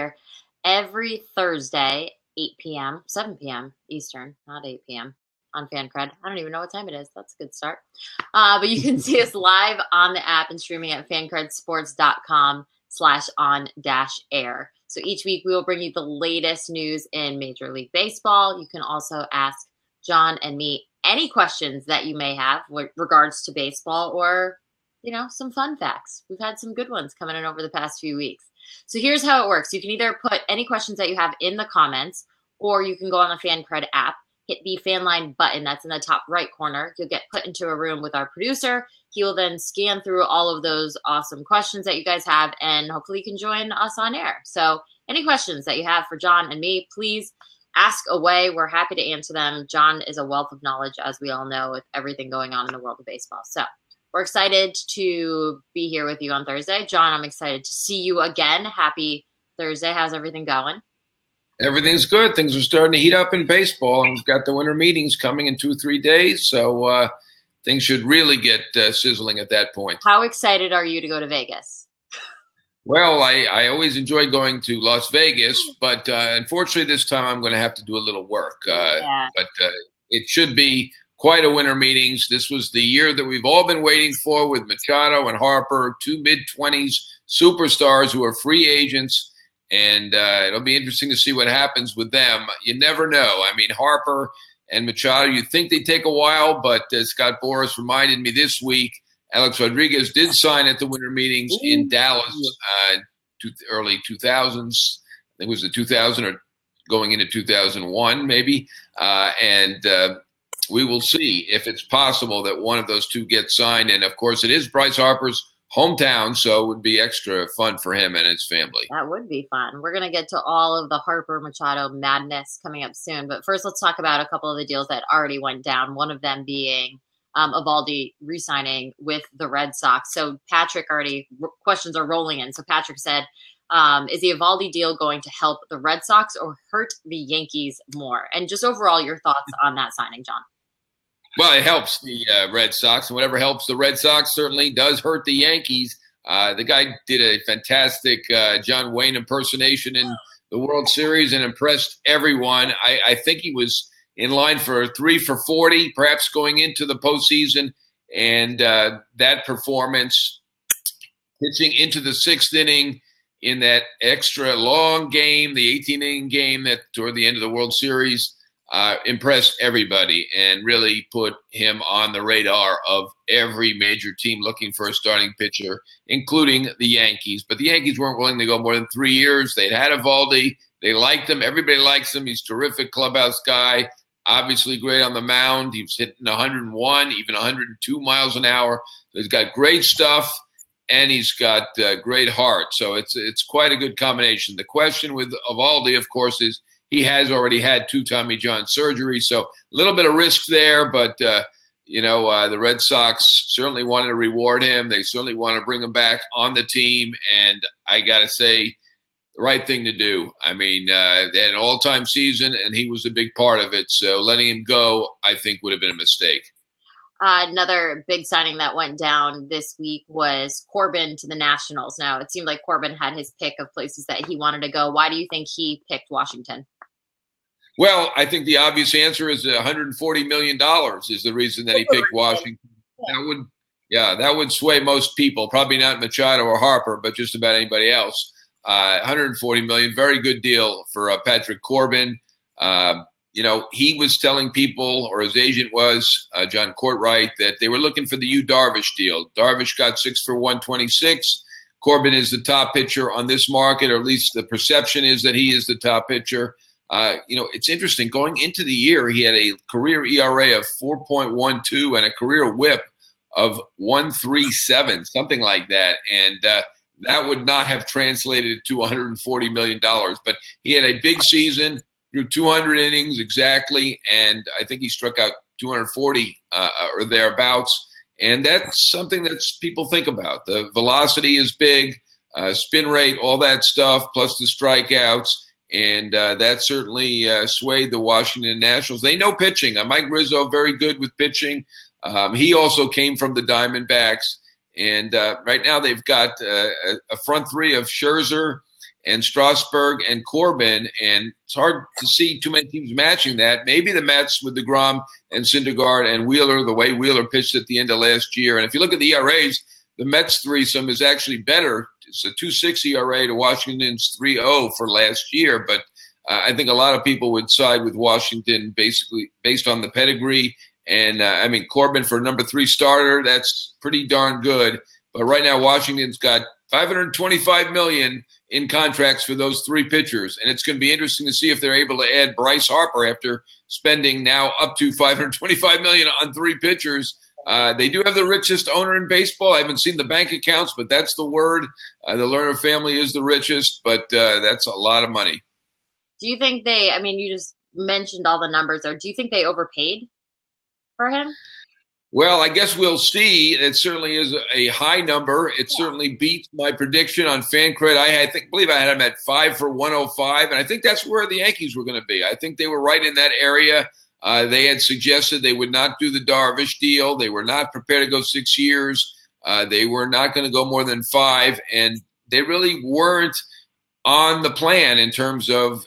here every Thursday, 8 p.m., 7 p.m. Eastern, not 8 p.m. on FanCred. I don't even know what time it is. That's a good start. But you can see us live on the app and streaming at fancredsports.com/on-air. So each week we will bring you the latest news in Major League Baseball. You can also ask John and me any questions that you may have with regards to baseball or, some fun facts. We've had some good ones coming in over the past few weeks. So here's how it works. You can either put any questions that you have in the comments, or you can go on the FanCred app, hit the fan line button that's in the top right corner. You'll get put into a room with our producer. He will then scan through all of those awesome questions that you guys have, and hopefully you can join us on air. So any questions that you have for John and me, please ask away. We're happy to answer them. John is a wealth of knowledge, as we all know, with everything going on in the world of baseball. So we're excited to be here with you on Thursday. John, I'm excited to see you again. Happy Thursday. How's everything going? Everything's good. Things are starting to heat up in baseball, and we've got the winter meetings coming in 2 or 3 days. So things should really get sizzling at that point. How excited are you to go to Vegas? Well, I always enjoy going to Las Vegas, but unfortunately this time I'm going to have to do a little work. But it should be quite a winter meetings. This was the year that we've all been waiting for, with Machado and Harper, 2 mid-20s superstars who are free agents. And it'll be interesting to see what happens with them. You never know. I mean, Harper and Machado, you'd think they'd take a while, but Scott Boras reminded me this week, Alex Rodriguez did sign at the winter meetings in Dallas, early 2000s. I think it was the 2000 or going into 2001 maybe. We will see if it's possible that one of those two gets signed. And, of course, it is Bryce Harper's hometown, so it would be extra fun for him and his family. That would be fun. We're going to get to all of the Harper Machado madness coming up soon. But first, let's talk about a couple of the deals that already went down, one of them being Eovaldi re-signing with the Red Sox. So Patrick questions are rolling in. So Patrick said, is the Eovaldi deal going to help the Red Sox or hurt the Yankees more? And just overall, your thoughts on that signing, John? Well, it helps the Red Sox, and whatever helps the Red Sox certainly does hurt the Yankees. The guy did a fantastic John Wayne impersonation in the World Series and impressed everyone. I think he was in line for 3 for 40, perhaps going into the postseason, and that performance, pitching into the 6th inning in that extra long game, the 18-inning game that toward the end of the World Series, impressed everybody and really put him on the radar of every major team looking for a starting pitcher, including the Yankees. But the Yankees weren't willing to go more than 3 years. They'd had Eovaldi. They liked him. Everybody likes him. He's a terrific clubhouse guy, obviously great on the mound. He was hitting 101, even 102 miles an hour. So he's got great stuff, and he's got great heart. So it's quite a good combination. The question with Eovaldi, of course, is he has already had 2 Tommy John surgeries, so a little bit of risk there. But, the Red Sox certainly wanted to reward him. They certainly want to bring him back on the team, and I got to say, the right thing to do. I mean, they had an all-time season, and he was a big part of it. So letting him go, I think, would have been a mistake. Another big signing that went down this week was Corbin to the Nationals. Now, it seemed like Corbin had his pick of places that he wanted to go. Why do you think he picked Washington? Well, I think the obvious answer is $140 million is the reason that he picked Washington. That would sway most people. Probably not Machado or Harper, but just about anybody else. $140 million, very good deal for Patrick Corbin. He was telling people, or his agent was, John Courtwright, that they were looking for the Yu Darvish deal. Darvish got 6 for 126. Corbin is the top pitcher on this market, or at least the perception is that he is the top pitcher. It's interesting. Going into the year, he had a career ERA of 4.12 and a career WHIP of 1.37, something like that. And that would not have translated to $140 million. But he had a big season, threw 200 innings exactly, and I think he struck out 240 or thereabouts. And that's something that people think about. The velocity is big, spin rate, all that stuff, plus the strikeouts. And that certainly swayed the Washington Nationals. They know pitching. Mike Rizzo, very good with pitching. He also came from the Diamondbacks. And right now they've got a front three of Scherzer and Strasburg and Corbin, and it's hard to see too many teams matching that. Maybe the Mets with DeGrom and Syndergaard and Wheeler, the way Wheeler pitched at the end of last year. And if you look at the ERAs, the Mets threesome is actually better. It's a 2.6 ERA to Washington's 3.0 for last year, but I think a lot of people would side with Washington basically based on the pedigree. And I mean, Corbin for number 3 starter, that's pretty darn good. But right now, Washington's got $525 million in contracts for those 3 pitchers, and it's going to be interesting to see if they're able to add Bryce Harper after spending now up to $525 million on 3 pitchers. They do have the richest owner in baseball. I haven't seen the bank accounts, but that's the word. The Lerner family is the richest, but that's a lot of money. Do you think you just mentioned all the numbers there. Do you think they overpaid for him? Well, I guess we'll see. It certainly is a high number. It certainly beats my prediction on FanCred. I believe I had him at 5 for 105, and I think that's where the Yankees were going to be. I think they were right in that area. They had suggested they would not do the Darvish deal. They were not prepared to go 6 years. They were not going to go more than 5, and they really weren't on the plan in terms of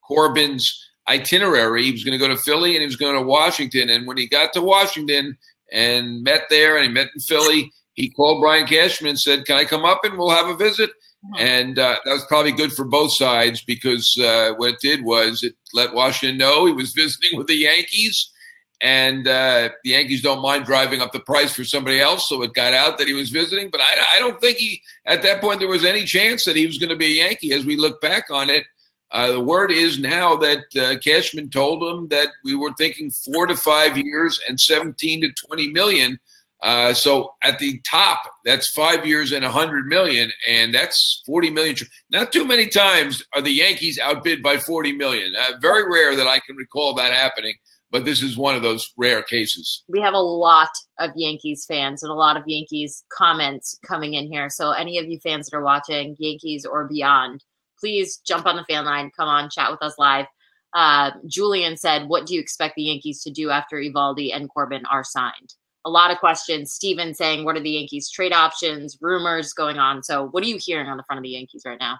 Corbin's itinerary. He was going to go to Philly and he was going to Washington. And when he got to Washington and met there and he met in Philly, he called Brian Cashman and said, "Can I come up and we'll have a visit?" And that was probably good for both sides because what it did was it let Washington know he was visiting with the Yankees. And the Yankees don't mind driving up the price for somebody else, so it got out that he was visiting. But I don't think at that point there was any chance that he was going to be a Yankee. As we look back on it, the word is now that Cashman told him that we were thinking 4 to 5 years and 17 to 20 million. So at the top, that's 5 years and 100 million, and that's 40 million. Not too many times are the Yankees outbid by 40 million. Very rare that I can recall that happening. But this is one of those rare cases. We have a lot of Yankees fans and a lot of Yankees comments coming in here. So any of you fans that are watching, Yankees or beyond, please jump on the fan line. Come on, chat with us live. Julian said, what do you expect the Yankees to do after Eovaldi and Corbin are signed? A lot of questions. Steven saying, what are the Yankees' trade options? Rumors going on. So what are you hearing on the front of the Yankees right now?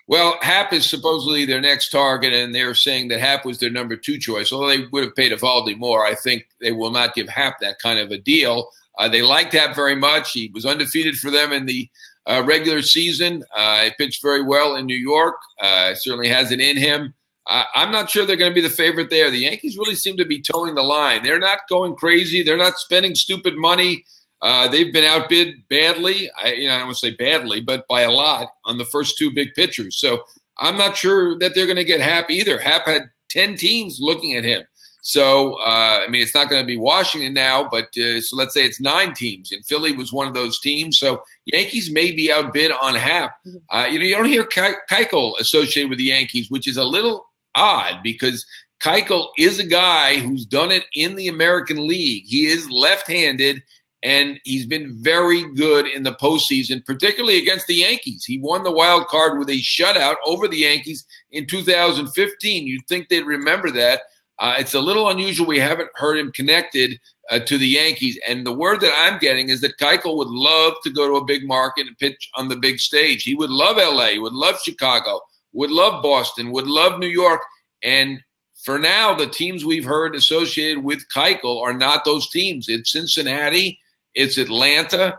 Well, Happ is supposedly their next target, and they're saying that Happ was their number 2 choice. Although they would have paid Eovaldi more, I think they will not give Happ that kind of a deal. They liked Happ very much. He was undefeated for them in the regular season. He pitched very well in New York. Certainly has it in him. I'm not sure they're going to be the favorite there. The Yankees really seem to be towing the line. They're not going crazy. They're not spending stupid money. They've been outbid badly. I don't want to say badly, but by a lot on the first 2 big pitchers. So I'm not sure that they're going to get Happ either. Happ had 10 teams looking at him. So, it's not going to be Washington now, but so let's say it's 9 teams. And Philly was one of those teams. So Yankees may be outbid on Happ. You don't hear Keuchel associated with the Yankees, which is a little odd because Keuchel is a guy who's done it in the American League. He is left-handed. And he's been very good in the postseason, particularly against the Yankees. He won the wild card with a shutout over the Yankees in 2015. You'd think they'd remember that. It's a little unusual. We haven't heard him connected to the Yankees. And the word that I'm getting is that Keuchel would love to go to a big market and pitch on the big stage. He would love L.A., would love Chicago, would love Boston, would love New York. And for now, the teams we've heard associated with Keuchel are not those teams. It's Cincinnati. It's Atlanta,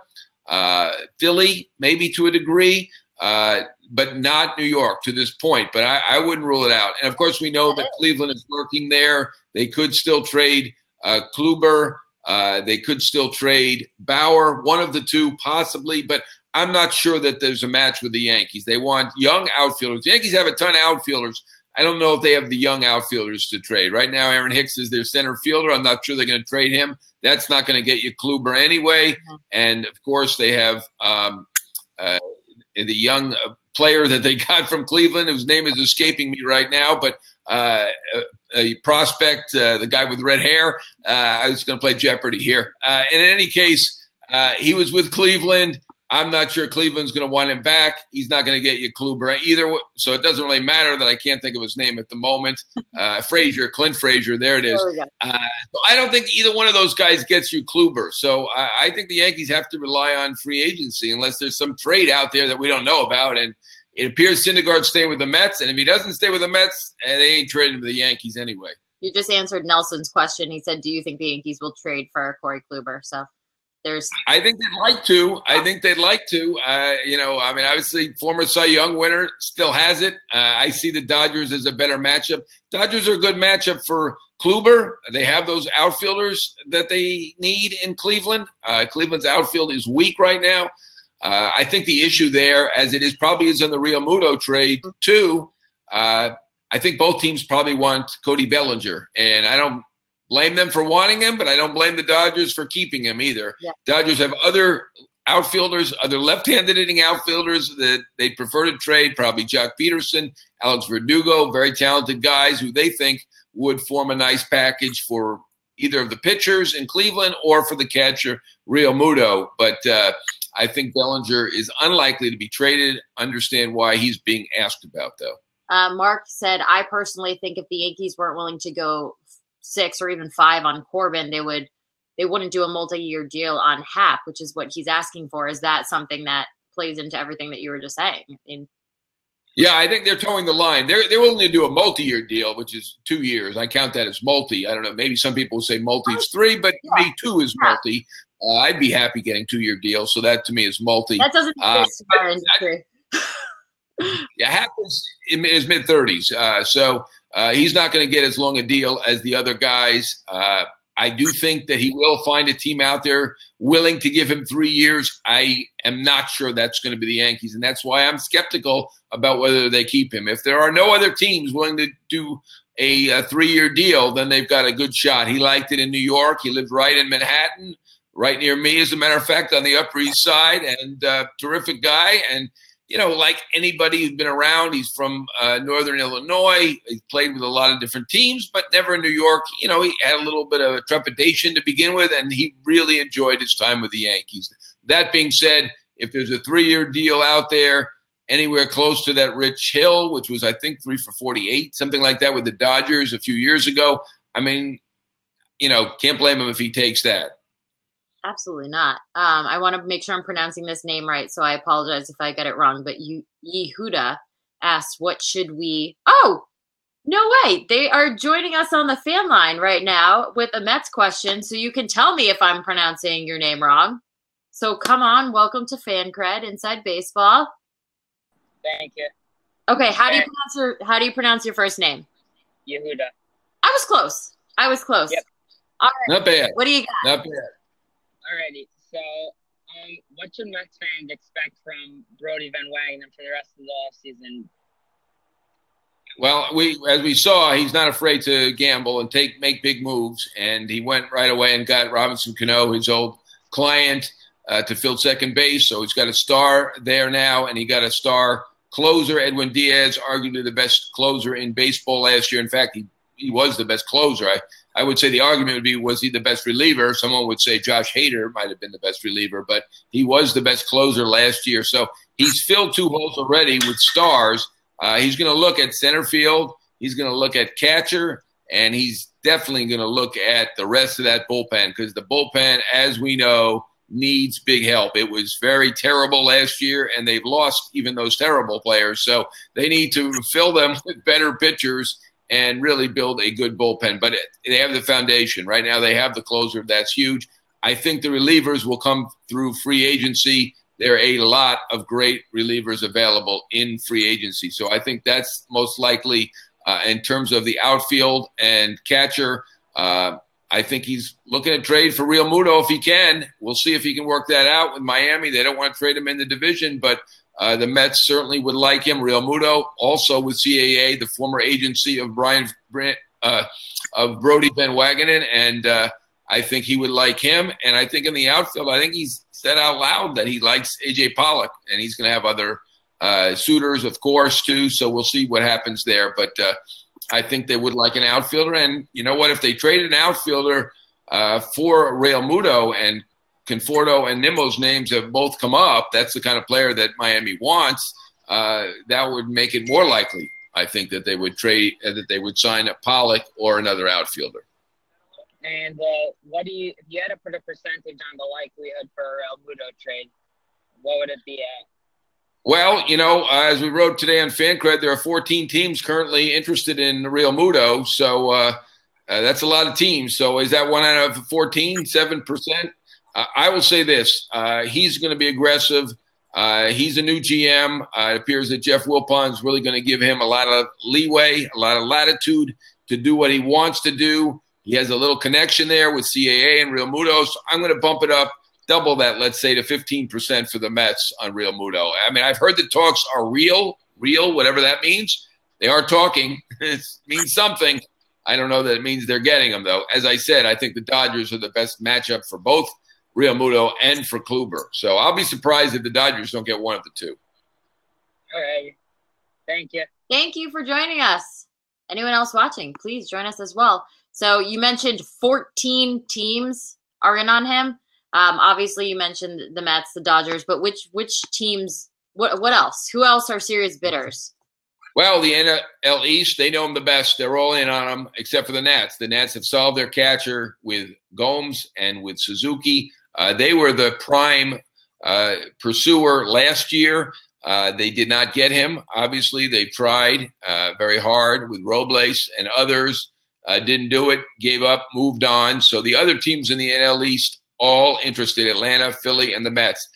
Philly, maybe to a degree, but not New York to this point. But I wouldn't rule it out. And, of course, we know that Cleveland is working there. They could still trade Kluber. They could still trade Bauer, one of the 2 possibly. But I'm not sure that there's a match with the Yankees. They want young outfielders. The Yankees have a ton of outfielders. I don't know if they have the young outfielders to trade. Right now, Aaron Hicks is their center fielder. I'm not sure they're going to trade him. That's not going to get you Kluber anyway. And, of course, they have the young player that they got from Cleveland, whose name is escaping me right now, but a prospect, the guy with red hair. I was going to play Jeopardy here. And in any case, he was with Cleveland. I'm not sure Cleveland's going to want him back. He's not going to get you Kluber either. So it doesn't really matter that I can't think of his name at the moment. Clint Frazier, there it is. So I don't think either one of those guys gets you Kluber. So I think the Yankees have to rely on free agency unless there's some trade out there that we don't know about. And it appears Syndergaard's staying with the Mets, and if he doesn't stay with the Mets, they ain't trading with the Yankees anyway. You just answered Nelson's question. He said, do you think the Yankees will trade for Corey Kluber? So I think they'd like to. Obviously, former Cy Young winner still has it. I see the Dodgers as a better matchup. Dodgers are a good matchup for Kluber. They have those outfielders that they need in Cleveland. Cleveland's outfield is weak right now. I think the issue there, as it is probably is in the Real Muto trade too, I think both teams probably want Cody Bellinger. And I don't blame them for wanting him, but I don't blame the Dodgers for keeping him either. Yeah. Dodgers have other outfielders, other left-handed hitting outfielders that they prefer to trade, probably Jock Peterson, Alex Verdugo, very talented guys who they think would form a nice package for either of the pitchers in Cleveland or for the catcher, Real Muto. But I think Bellinger is unlikely to be traded. Understand why he's being asked about, though. Mark said, I personally think if the Yankees weren't willing to go 6 or even 5 on Corbin, they wouldn't do a multi-year deal on Happ, which is what he's asking for. Is that something that plays into everything that you were just saying? Yeah, I think they're towing the line. They're willing to do a multi-year deal, which is 2 years. I count that as multi. I don't know. Maybe some people say multi is 3, but to me, 2 is multi. I'd be happy getting 2-year deals. So that to me is multi. That doesn't exist in our industry. Yeah, Happ is in his mid-30s. So he's not going to get as long a deal as the other guys. I do think that he will find a team out there willing to give him 3 years. I am not sure that's going to be the Yankees, and that's why I'm skeptical about whether they keep him. If there are no other teams willing to do a 3-year deal, then they've got a good shot. He liked it in New York. He lived right in Manhattan, right near me, as a matter of fact, on the Upper East Side, and terrific guy. And like anybody who's been around, he's from Northern Illinois. He played with a lot of different teams, but never in New York. He had a little bit of trepidation to begin with, and he really enjoyed his time with the Yankees. That being said, if there's a 3-year deal out there, anywhere close to that Rich Hill, which was, I think, 3 for $48, something like that with the Dodgers a few years ago, I mean, can't blame him if he takes that. Absolutely not. I want to make sure I'm pronouncing this name right, so I apologize if I get it wrong. But Yehuda asked, what should we – oh, no way. They are joining us on the fan line right now with a Mets question, so you can tell me if I'm pronouncing your name wrong. So come on. Welcome to Fan Cred Inside Baseball. Thank you. Okay, how do you pronounce your first name? Yehuda. I was close. Yep. All right. Not bad. What do you got? Not bad. Alrighty, so what should Mets fans expect from Brody Van Wagenen for the rest of the offseason? Well, as we saw, he's not afraid to gamble and make big moves, and he went right away and got Robinson Cano, his old client, to fill second base. So he's got a star there now, and he got a star closer, Edwin Diaz, arguably the best closer in baseball last year. In fact, he was the best closer. I would say the argument would be, was he the best reliever? Someone would say Josh Hader might have been the best reliever, but he was the best closer last year. So he's filled 2 holes already with stars. He's going to look at center field. He's going to look at catcher, and he's definitely going to look at the rest of that bullpen, because the bullpen, as we know, needs big help. It was very terrible last year, and they've lost even those terrible players. So they need to fill them with better pitchers and really build a good bullpen. But they have the foundation. Right now they have the closer. That's huge. I think the relievers will come through free agency. There are a lot of great relievers available in free agency. So I think that's most likely in terms of the outfield and catcher. I think he's looking to trade for Real Muto if he can. We'll see if he can work that out with Miami. They don't want to trade him in the division, but the Mets certainly would like him. Real Muto, also with CAA, the former agency of Brody Van Wagenen, and I think he would like him. And I think in the outfield, I think he's said out loud that he likes A.J. Pollock, and he's going to have other suitors, of course, too. So we'll see what happens there. But I think they would like an outfielder. And you know what? If they traded an outfielder for Real Muto, and Conforto and Nimmo's names have both come up, that's the kind of player that Miami wants. That would make it more likely, I think, that they would trade, that they would sign a Pollock or another outfielder. And if you had to put a percentage on the likelihood for a Muto trade, what would it be at? Well, as we wrote today on FanCred, there are 14 teams currently interested in Real Muto. So that's a lot of teams. So is that 1 out of 14, 7%? I will say this. He's going to be aggressive. He's a new GM. It appears that Jeff Wilpon is really going to give him a lot of leeway, a lot of latitude to do what he wants to do. He has a little connection there with CAA and Real Muto. So I'm going to bump it up, double that, let's say, to 15% for the Mets on Real Muto. I mean, I've heard the talks are real, whatever that means. They are talking. It means something. I don't know that it means they're getting them, though. As I said, I think the Dodgers are the best matchup for both Real Muto and for Kluber. So I'll be surprised if the Dodgers don't get one of the two. All right. Thank you. Thank you for joining us. Anyone else watching, please join us as well. So you mentioned 14 teams are in on him. Obviously, you mentioned the Mets, the Dodgers, but which teams? What else? Who else are serious bidders? Well, the NL East, they know him the best. They're all in on him, except for the Nats. The Nats have solved their catcher with Gomes and with Suzuki. They were the prime pursuer last year. They did not get him. Obviously, they've tried very hard with Robles and others. Didn't do it, gave up, moved on. So the other teams in the NL East, all interested: Atlanta, Philly, and the Mets.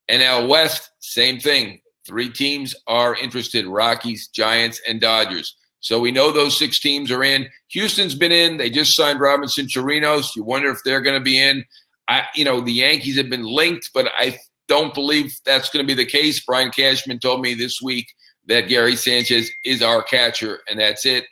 NL West, same thing. 3 teams are interested: Rockies, Giants, and Dodgers. So we know those 6 teams are in. Houston's been in. They just signed Robinson Chirinos. You wonder if they're going to be in. The Yankees have been linked, but I don't believe that's going to be the case. Brian Cashman told me this week that Gary Sanchez is our catcher, and that's it.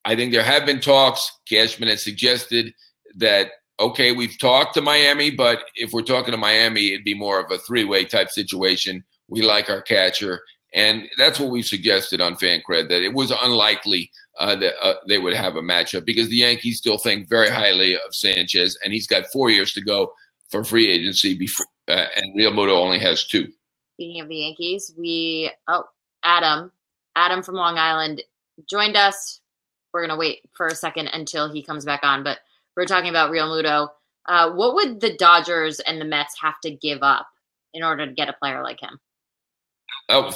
I think there have been talks. Cashman has suggested that, okay, we've talked to Miami, but if we're talking to Miami, it'd be more of a 3-way type situation. We like our catcher, and that's what we've suggested on FanCred, that it was unlikely that they would have a matchup because the Yankees still think very highly of Sanchez, and he's got 4 years to go for free agency before, and Real Muto only has 2. Speaking of the Yankees, Adam from Long Island joined us. We're going to wait for a second until he comes back on, but we're talking about Real Muto. What would the Dodgers and the Mets have to give up in order to get a player like him?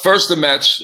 First, the Mets.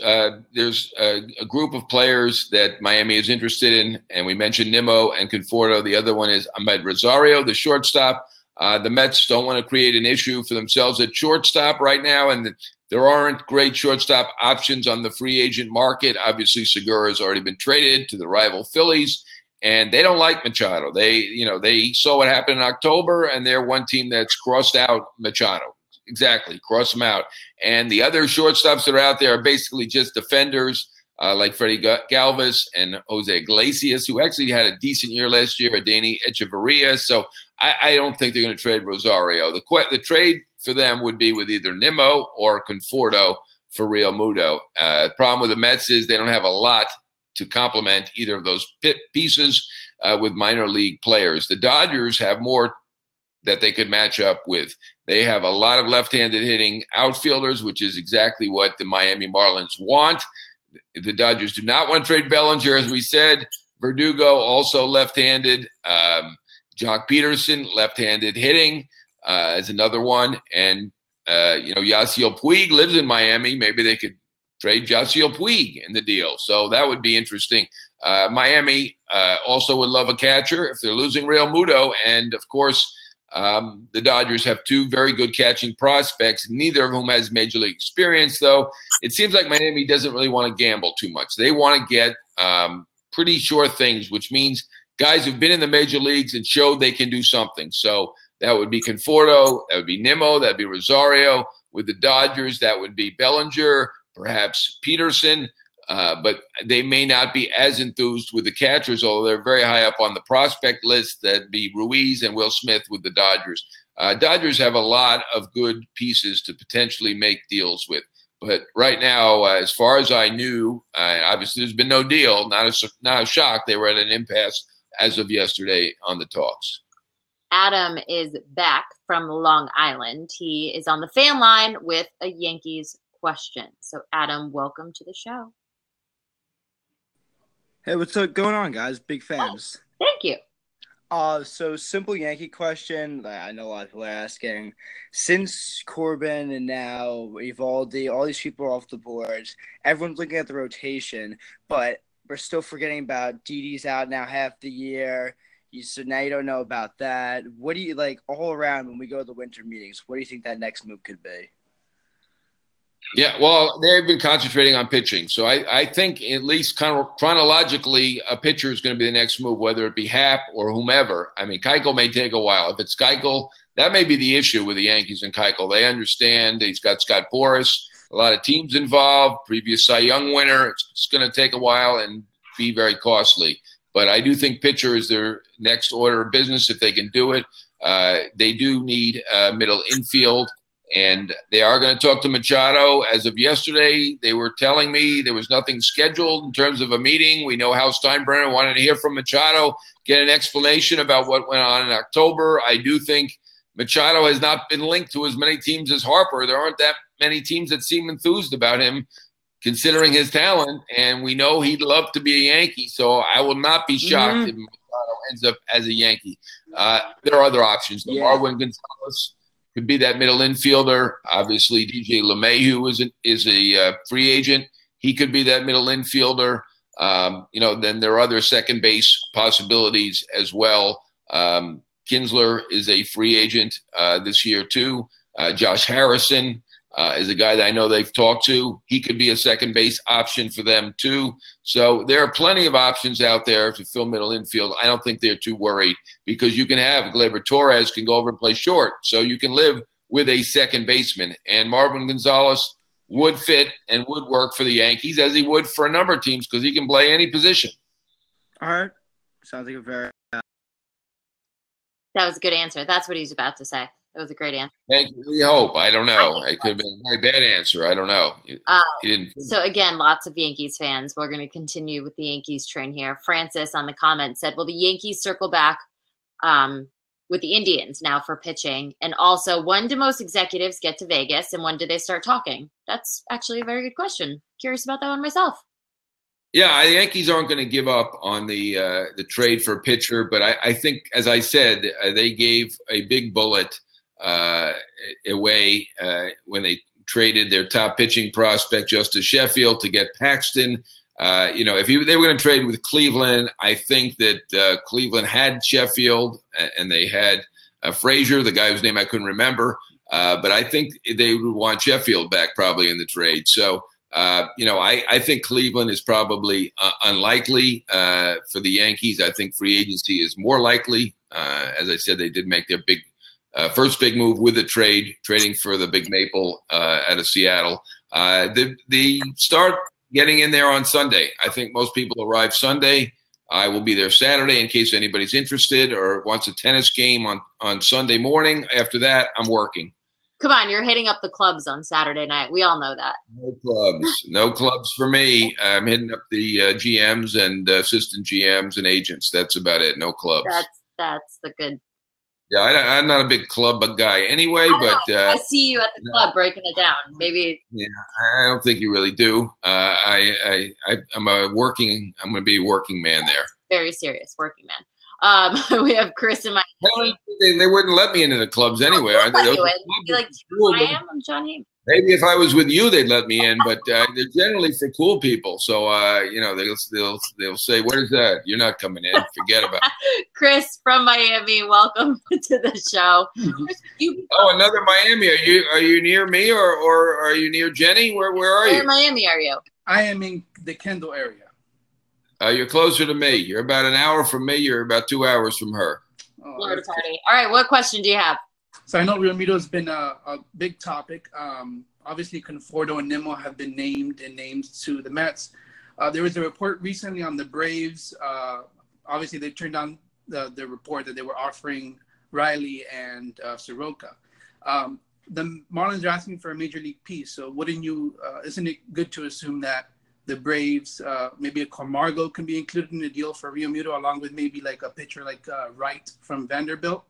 There's a group of players that Miami is interested in, and we mentioned Nimmo and Conforto. The other one is Ahmed Rosario, the shortstop. The Mets don't want to create an issue for themselves at shortstop right now, and there aren't great shortstop options on the free agent market. Obviously, Segura has already been traded to the rival Phillies, and they don't like Machado. They saw what happened in October, and they're one team that's crossed out Machado. Exactly, cross them out. And the other shortstops that are out there are basically just defenders like Freddie Galvis and Jose Iglesias, who actually had a decent year last year, Adeiny Echeverria. So I don't think they're going to trade Rosario. The trade for them would be with either Nimmo or Conforto for Real Muto. The problem with the Mets is they don't have a lot to complement either of those pieces with minor league players. The Dodgers have more that they could match up with. They have a lot of left-handed hitting outfielders, which is exactly what the Miami Marlins want. The Dodgers do not want to trade Bellinger, as we said. Verdugo, also left-handed. Jock Peterson, left-handed hitting, is another one. And, Yasiel Puig lives in Miami. Maybe they could trade Yasiel Puig in the deal. So that would be interesting. Miami also would love a catcher if they're losing Real Muto. And, of course, the Dodgers have 2 very good catching prospects, neither of whom has major league experience, though. It seems like Miami doesn't really want to gamble too much. They want to get pretty sure things, which means guys who've been in the major leagues and showed they can do something. So that would be Conforto, that would be Nimmo, that would be Rosario. With the Dodgers, that would be Bellinger, perhaps Peterson. But they may not be as enthused with the catchers, although they're very high up on the prospect list. That'd be Ruiz and Will Smith with the Dodgers. Dodgers have a lot of good pieces to potentially make deals with. But right now, as far as I knew, obviously there's been no deal. Not a shock. They were at an impasse as of yesterday on the talks. Adam is back from Long Island. He is on the fan line with a Yankees question. So, Adam, welcome to the show. Hey, what's going on, guys? Big fans. Thank you. So simple Yankee question that I know a lot of people are asking. Since Corbin and now Evaldi, all these people are off the boards, everyone's looking at the rotation, but we're still forgetting about Didi's out now half the year. So now you don't know about that. What do you like all around when we go to the winter meetings? What do you think that next move could be? Yeah, well, they've been concentrating on pitching. So I think at least kind of chronologically, a pitcher is going to be the next move, whether it be Happ or whomever. I mean, Keuchel may take a while. If it's Keuchel, that may be the issue with the Yankees and Keuchel. They understand he's got Scott Boras, a lot of teams involved, previous Cy Young winner. It's going to take a while and be very costly. But I do think pitcher is their next order of business if they can do it. They do need middle infield. And they are going to talk to Machado. As of yesterday, they were telling me there was nothing scheduled in terms of a meeting. We know Hal Steinbrenner wanted to hear from Machado, get an explanation about what went on in October. I do think Machado has not been linked to as many teams as Harper. There aren't that many teams that seem enthused about him, considering his talent. And we know he'd love to be a Yankee. So I will not be shocked if Machado ends up as a Yankee. There are other options. Yeah. Marwin Gonzalez could be that middle infielder. Obviously, DJ LeMahieu is a free agent. He could be that middle infielder. Then there are other second base possibilities as well. Kinsler is a free agent this year too. Josh Harrison is a guy that I know they've talked to. He could be a second base option for them too. So there are plenty of options out there to fill middle infield. I don't think they're too worried because you can have Gleyber Torres can go over and play short. So you can live with a second baseman. And Marvin Gonzalez would fit and would work for the Yankees as he would for a number of teams because he can play any position. All right. Sounds like a very That was a good answer. That's what he's about to say. That was a great answer. Thank you. We hope. I don't know. It could have been a very bad answer. I don't know. He didn't. So, again, lots of Yankees fans. We're going to continue with the Yankees train here. Francis on the comment said, will the Yankees circle back with the Indians now for pitching? And also, when do most executives get to Vegas and when do they start talking? That's actually a very good question. Curious about that one myself. Yeah, the Yankees aren't going to give up on the trade for a pitcher, but I think, as I said, they gave a big bullet away when they traded their top pitching prospect, Justice Sheffield, to get Paxton. If they were going to trade with Cleveland, I think that Cleveland had Sheffield and they had Frazier, the guy whose name I couldn't remember. But I think they would want Sheffield back probably in the trade. So, I think Cleveland is probably unlikely for the Yankees. I think free agency is more likely. As I said, they did make their first big move with the trading for the Big Maple out of Seattle. They start getting in there on Sunday. I think most people arrive Sunday. I will be there Saturday in case anybody's interested or wants a tennis game on Sunday morning. After that, I'm working. Come on, you're hitting up the clubs on Saturday night. We all know that. No clubs for me. I'm hitting up the GMs and assistant GMs and agents. That's about it. No clubs. That's the good. Yeah, I'm not a big club guy anyway, but I see you at the club breaking it down. Maybe. Yeah, I don't think you really do. I'm going to be a working man there. Very serious working man. We have Chris in my. They wouldn't let me into the clubs anyway. I am. I'm John Heyman. Maybe if I was with you, they'd let me in, but they're generally for cool people. So they'll say, "What is that? You're not coming in. Forget about it." Chris from Miami, welcome to the show. Another Miami. Are you near me or are you near Jenny? Where are you? Where in Miami are you? I am in the Kendall area. You're closer to me. You're about an hour from me. You're about 2 hours from her. Florida party. All right, what question do you have? So I know Realmuto has been a big topic. Obviously, Conforto and Nimmo have been named to the Mets. There was a report recently on the Braves. Obviously, they turned down the report that they were offering Riley and Soroka. The Marlins are asking for a major league piece. So isn't it good to assume that the Braves, maybe a Camargo can be included in the deal for Realmuto, along with maybe like a pitcher like Wright from Vanderbilt?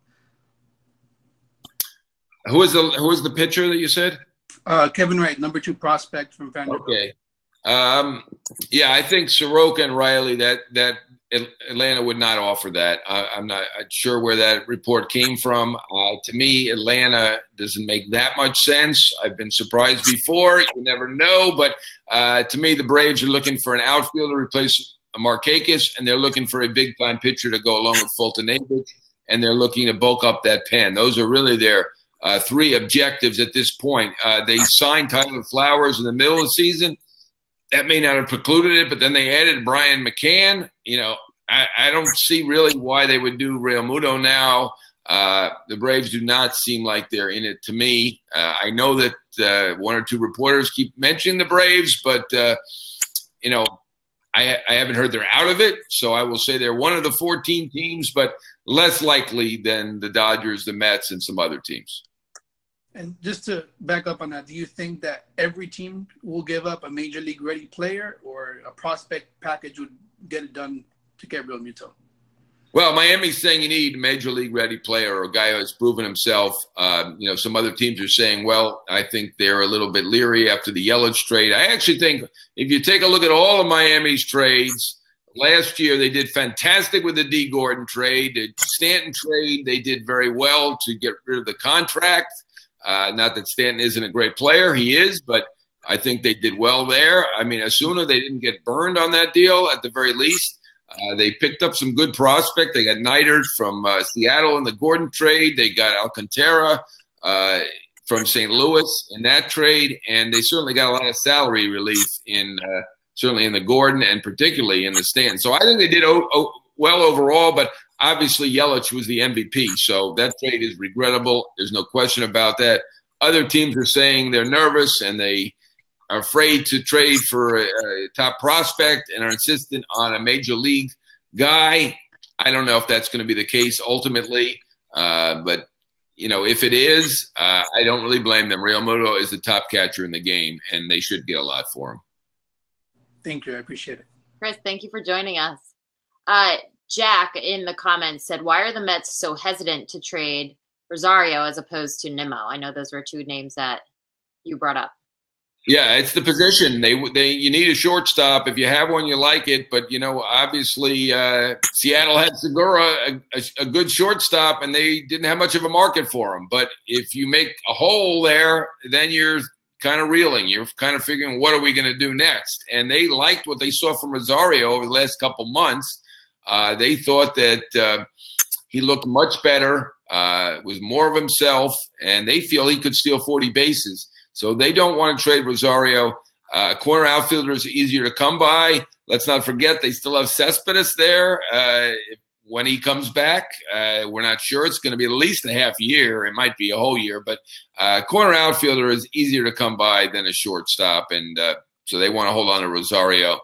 Who is the pitcher that you said? Kevin Wright, number 2 prospect from Vanderbilt. Okay. I think Soroka and Riley, that Atlanta would not offer that. I'm not sure where that report came from. To me, Atlanta doesn't make that much sense. I've been surprised before. You never know. But to me, the Braves are looking for an outfielder to replace Markakis, and they're looking for a big-time pitcher to go along with Fulton Avich, and they're looking to bulk up that pen. Those are really their three objectives at this point. They signed Tyler Flowers in the middle of the season. That may not have precluded it, but then they added Brian McCann. I don't see really why they would do Real Muto now. The Braves do not seem like they're in it to me. I know that one or two reporters keep mentioning the Braves, but, I haven't heard they're out of it. So I will say they're one of the 14 teams, but less likely than the Dodgers, the Mets, and some other teams. And just to back up on that, do you think that every team will give up a major league ready player, or a prospect package would get it done to get Real Muto? Well, Miami's saying you need a major league ready player or a guy who has proven himself. Some other teams are saying, well, I think they're a little bit leery after the Yelich trade. I actually think if you take a look at all of Miami's trades, last year they did fantastic with the D. Gordon trade. The Stanton trade, they did very well to get rid of the contract. Not that Stanton isn't a great player. He is, but I think they did well there. I mean, Asuna, they didn't get burned on that deal at the very least. They picked up some good prospect. They got Neidert from Seattle in the Gordon trade. They got Alcantara from St. Louis in that trade. And they certainly got a lot of salary relief certainly in the Gordon and particularly in the Stanton. So I think they did well overall, but obviously Yelich was the MVP. So that trade is regrettable. There's no question about that. Other teams are saying they're nervous and they are afraid to trade for a top prospect and are insistent on a major league guy. I don't know if that's going to be the case ultimately, but if it is, I don't really blame them. Real Muto is the top catcher in the game, and they should get a lot for him. Thank you. I appreciate it. Chris, thank you for joining us. Jack in the comments said, why are the Mets so hesitant to trade Rosario as opposed to Nimmo? I know those were two names that you brought up. Yeah, it's the position. You need a shortstop. If you have one, you like it. But, obviously Seattle had Segura, a good shortstop, and they didn't have much of a market for him. But if you make a hole there, then you're kind of reeling. You're kind of figuring, what are we going to do next? And they liked what they saw from Rosario over the last couple months. They thought that he looked much better, was more of himself, and they feel he could steal 40 bases. So they don't want to trade Rosario. Corner outfielder is easier to come by. Let's not forget they still have Cespedes there. When he comes back, we're not sure. It's going to be at least a half year. It might be a whole year. But corner outfielder is easier to come by than a shortstop. And so they want to hold on to Rosario.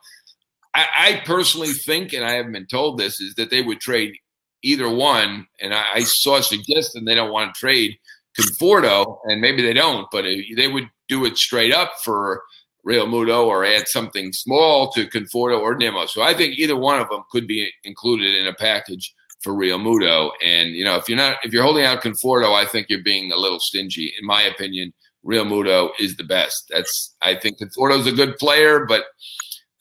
I personally think, and I haven't been told this, is that they would trade either one. And I saw a suggestion they don't want to trade Conforto, and maybe they don't, but they would do it straight up for Real Muto or add something small to Conforto or Nimmo. So I think either one of them could be included in a package for Real Muto. And if you're holding out Conforto, I think you're being a little stingy. In my opinion, Real Muto is the best. I think Conforto's a good player, but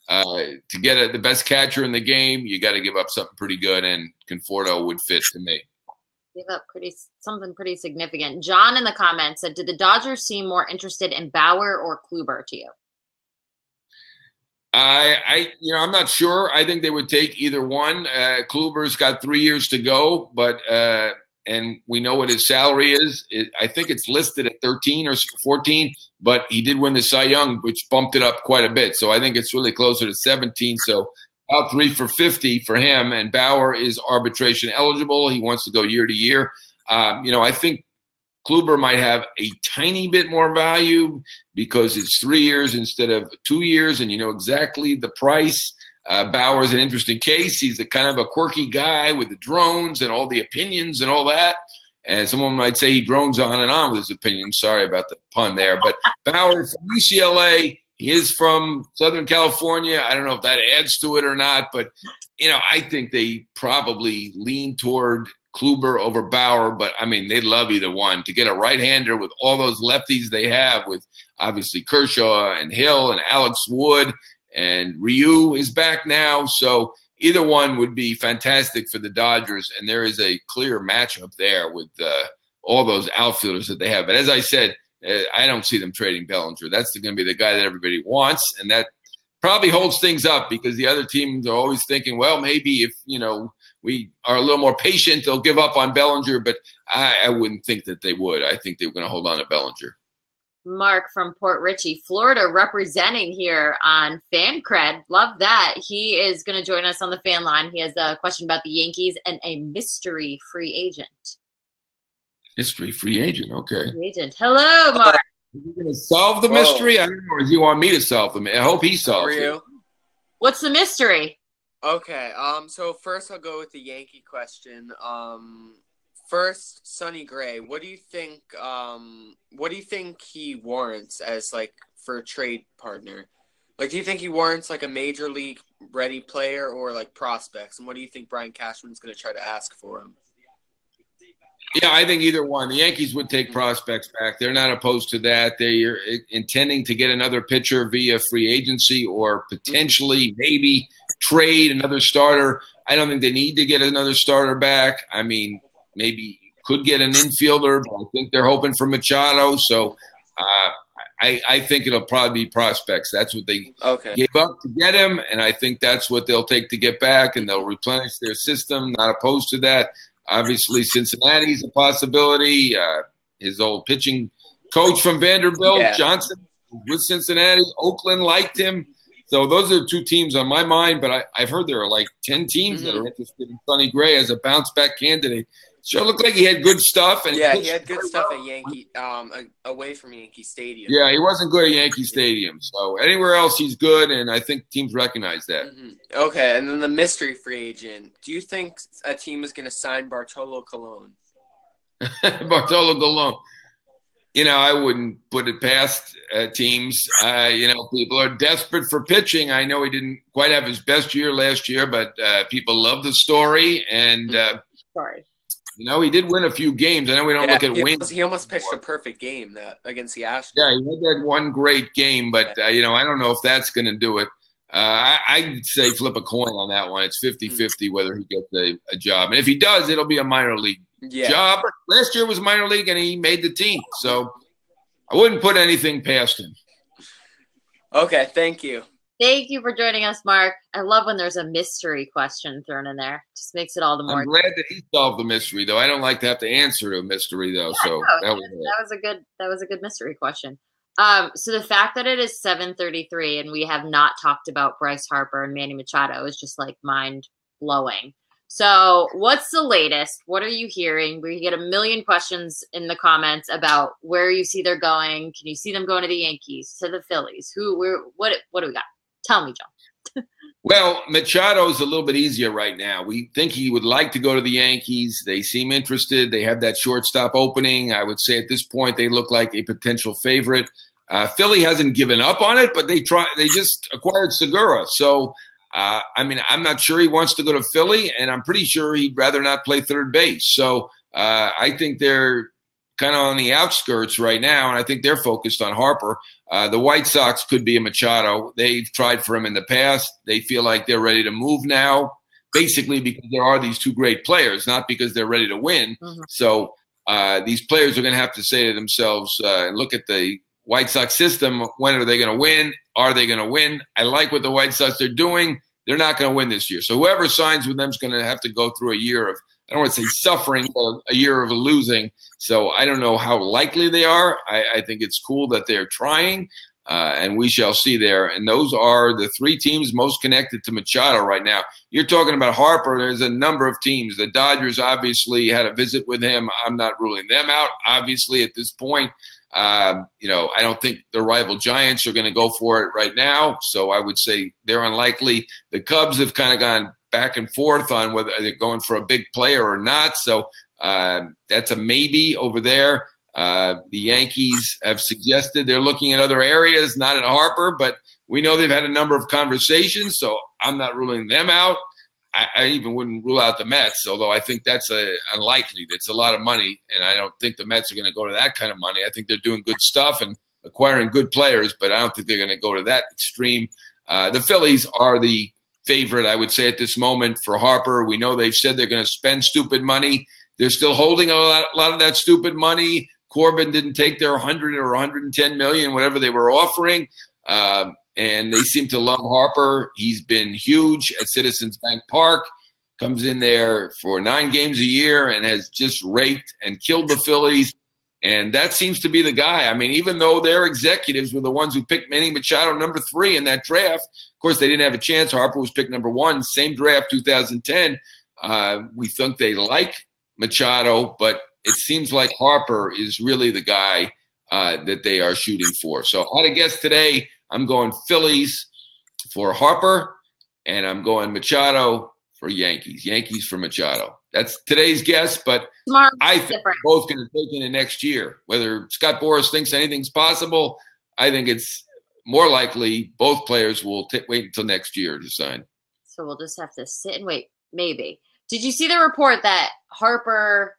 to get the best catcher in the game, you got to give up something pretty good, and Conforto would fit to me. Give up something pretty significant. John in the comments said, did the Dodgers seem more interested in Bauer or Kluber to you? I'm not sure. I think they would take either one. Kluber's got 3 years to go, but and we know what his salary is. I think it's listed at 13 or 14, but he did win the Cy Young, which bumped it up quite a bit. So I think it's really closer to 17. So about 3 for 50 for him, and Bauer is arbitration eligible. He wants to go year to year. I think Kluber might have a tiny bit more value because it's 3 years instead of 2 years, and you know exactly the price. Bauer's an interesting case. He's a kind of a quirky guy with the drones and all the opinions and all that. And someone might say he drones on and on with his opinions. Sorry about the pun there. But Bauer from UCLA, he is from Southern California. I don't know if that adds to it or not. But, I think they probably lean toward Kluber over Bauer. But, they'd love either one. To get a right-hander with all those lefties they have with obviously Kershaw and Hill and Alex Wood. And Ryu is back now. So either one would be fantastic for the Dodgers, and there is a clear matchup there with all those outfielders that they have. But as I said, I don't see them trading Bellinger. That's going to be the guy that everybody wants, and that probably holds things up because the other teams are always thinking, well, maybe if, we are a little more patient, they'll give up on Bellinger, but I wouldn't think that they would. I think they're going to hold on to Bellinger. Mark from Port Richey, Florida, representing here on Fan Cred. Love that. He is going to join us on the fan line. He has a question about the Yankees and a mystery free agent. Mystery free agent, okay. Free agent. Hello, Mark. Is he going to solve the mystery? I don't know. Or does he want me to solve them? I hope he solves it. What's the mystery? Okay, so first I'll go with the Yankee question. First, Sonny Gray, what do you think he warrants as, for a trade partner? Do you think he warrants, a major league ready player or, prospects? And what do you think Brian Cashman's going to try to ask for him? Yeah, I think either one. The Yankees would take prospects back. They're not opposed to that. They're intending to get another pitcher via free agency or potentially maybe trade another starter. I don't think they need to get another starter back. I mean, maybe could get an infielder, but I think they're hoping for Machado. So I think it'll probably be prospects. That's what they gave up to get him, and I think that's what they'll take to get back, and they'll replenish their system. Not opposed to that. Obviously, Cincinnati's a possibility. His old pitching coach from Vanderbilt, Johnson, with Cincinnati. Oakland liked him. So those are the two teams on my mind, but I've heard there are 10 teams that are interested in Sonny Gray as a bounce-back candidate. Sure looked like he had good stuff. And he had good stuff at Yankee, away from Yankee Stadium. Yeah, he wasn't good at Yankee Stadium. So anywhere else he's good, and I think teams recognize that. Okay, and then the mystery free agent. Do you think a team is going to sign Bartolo Colon? Bartolo Colon. I wouldn't put it past teams. People are desperate for pitching. I know he didn't quite have his best year last year, but people love the story. And he did win a few games. I know we don't look at wins. He almost pitched a perfect game against the Astros. Yeah, he had that one great game, but I don't know if that's going to do it. I'd say flip a coin on that one. It's 50-50 whether he gets a job. And if he does, it'll be a minor league job. Last year was minor league, and he made the team. So I wouldn't put anything past him. Okay, thank you. Thank you for joining us, Mark. I love when there's a mystery question thrown in there. Just makes it all the more. I'm glad that he solved the mystery, though. I don't like to have to answer to a mystery, though. That was a good mystery question. So the fact that it is 7:33 and we have not talked about Bryce Harper and Manny Machado is just mind blowing. So what's the latest? What are you hearing? We get a million questions in the comments about where you see they're going. Can you see them going to the Yankees, to the Phillies? What do we got? Tell me, John. Well, Machado's a little bit easier right now. We think he would like to go to the Yankees. They seem interested. They have that shortstop opening. I would say at this point they look like a potential favorite. Philly hasn't given up on it, but they just acquired Segura. So, I'm not sure he wants to go to Philly, and I'm pretty sure he'd rather not play third base. So I think they're kind of on the outskirts right now, and I think they're focused on Harper. The White Sox could be a Machado. They've tried for him in the past. They feel like they're ready to move now, basically because there are these two great players, not because they're ready to win. So these players are going to have to say to themselves and look at the White Sox system. When are they going to win? Are they going to win? I like what the White Sox are doing. They're not going to win this year. So whoever signs with them is going to have to go through a year of, I don't want to say suffering, but a year of losing. So I don't know how likely they are. I think it's cool that they're trying, and we shall see there. And those are the three teams most connected to Machado right now. You're talking about Harper. There's a number of teams. The Dodgers obviously had a visit with him. I'm not ruling them out, obviously, at this point. I don't think the rival Giants are going to go for it right now. So I would say they're unlikely. The Cubs have kind of gone back and forth on whether they're going for a big player or not. So that's a maybe over there. The Yankees have suggested they're looking at other areas, not at Harper, but we know they've had a number of conversations. So I'm not ruling them out. I even wouldn't rule out the Mets, although I think that's unlikely. It's a lot of money, and I don't think the Mets are going to go to that kind of money. I think they're doing good stuff and acquiring good players, but I don't think they're going to go to that extreme. The Phillies are the favorite, I would say, at this moment for Harper. We know they've said they're going to spend stupid money. They're still holding a lot of that stupid money. Corbin didn't take their 100 or 110 million, whatever they were offering. And they seem to love Harper. He's been huge at Citizens Bank Park, comes in there for 9 games a year and has just raked and killed the Phillies. And that seems to be the guy. I mean, even though their executives were the ones who picked Manny Machado number 3 in that draft, of course, they didn't have a chance. Harper was picked number 1, same draft, 2010. We think they like Machado, but it seems like Harper is really the guy that they are shooting for. So I had a guess today. I'm going Phillies for Harper, and I'm going Machado for Yankees. Yankees for Machado. That's today's guess, but Smart. I think they're both going to take into next year. Whether Scott Boras thinks anything's possible, I think it's more likely both players will wait until next year to sign. So we'll just have to sit and wait. Maybe. Did you see the report that Harper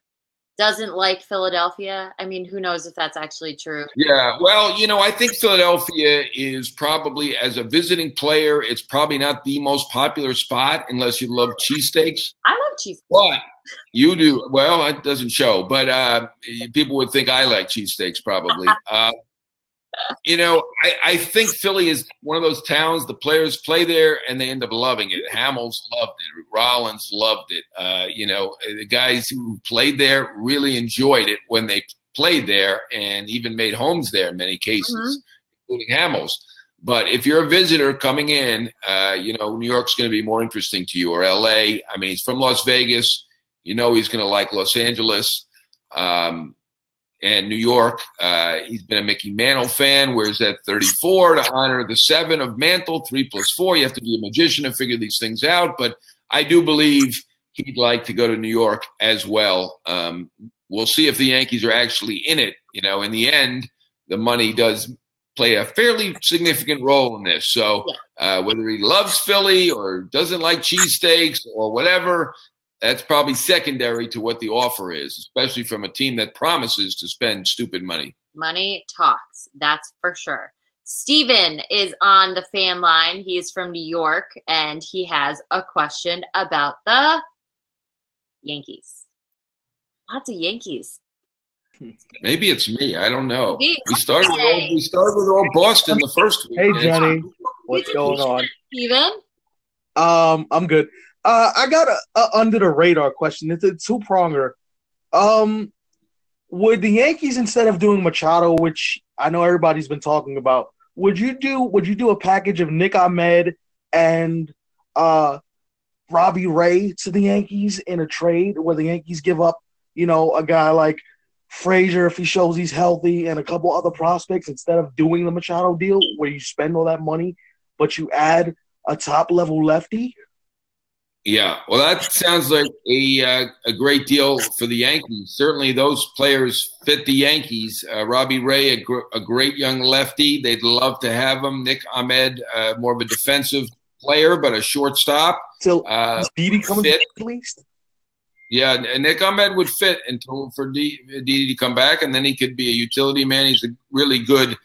doesn't like Philadelphia? I mean, who knows if that's actually true? Yeah, well, I think Philadelphia is probably, as a visiting player, it's probably not the most popular spot unless you love cheesesteaks. I love cheesesteaks. What? You do. Well, it doesn't show, but people would think I like cheesesteaks probably. I think Philly is one of those towns, the players play there and they end up loving it. Hamels loved it. Rollins loved it. The guys who played there really enjoyed it when they played there and even made homes there in many cases, including Hamels. But if you're a visitor coming in, New York's going to be more interesting to you, or L.A. I mean, he's from Las Vegas. He's going to like Los Angeles. And New York, he's been a Mickey Mantle fan. Wears that 34 to honor the 7 of Mantle, 3 + 4. You have to be a magician to figure these things out. But I do believe he'd like to go to New York as well. We'll see if the Yankees are actually in it. In the end, the money does play a fairly significant role in this. So whether he loves Philly or doesn't like cheesesteaks or whatever, that's probably secondary to what the offer is, especially from a team that promises to spend stupid money. Money talks, that's for sure. Steven is on the fan line. He is from New York, and he has a question about the Yankees. Lots of Yankees. Maybe it's me. I don't know. We started with all Boston the first week. Hey, Johnny. What's going on? Steven? I'm good. I got a under the radar question. It's a 2-pronger. Would the Yankees, instead of doing Machado, which I know everybody's been talking about, would you do a package of Nick Ahmed and Robbie Ray to the Yankees in a trade where the Yankees give up, a guy like Frazier if he shows he's healthy and a couple other prospects instead of doing the Machado deal where you spend all that money, but you add a top-level lefty? Yeah, well, that sounds like a great deal for the Yankees. Certainly those players fit the Yankees. Robbie Ray, a great young lefty. They'd love to have him. Nick Ahmed, more of a defensive player, but a shortstop. So is Didi coming back at least? Yeah, and Nick Ahmed would fit for Didi to come back, and then he could be a utility man. He's a really good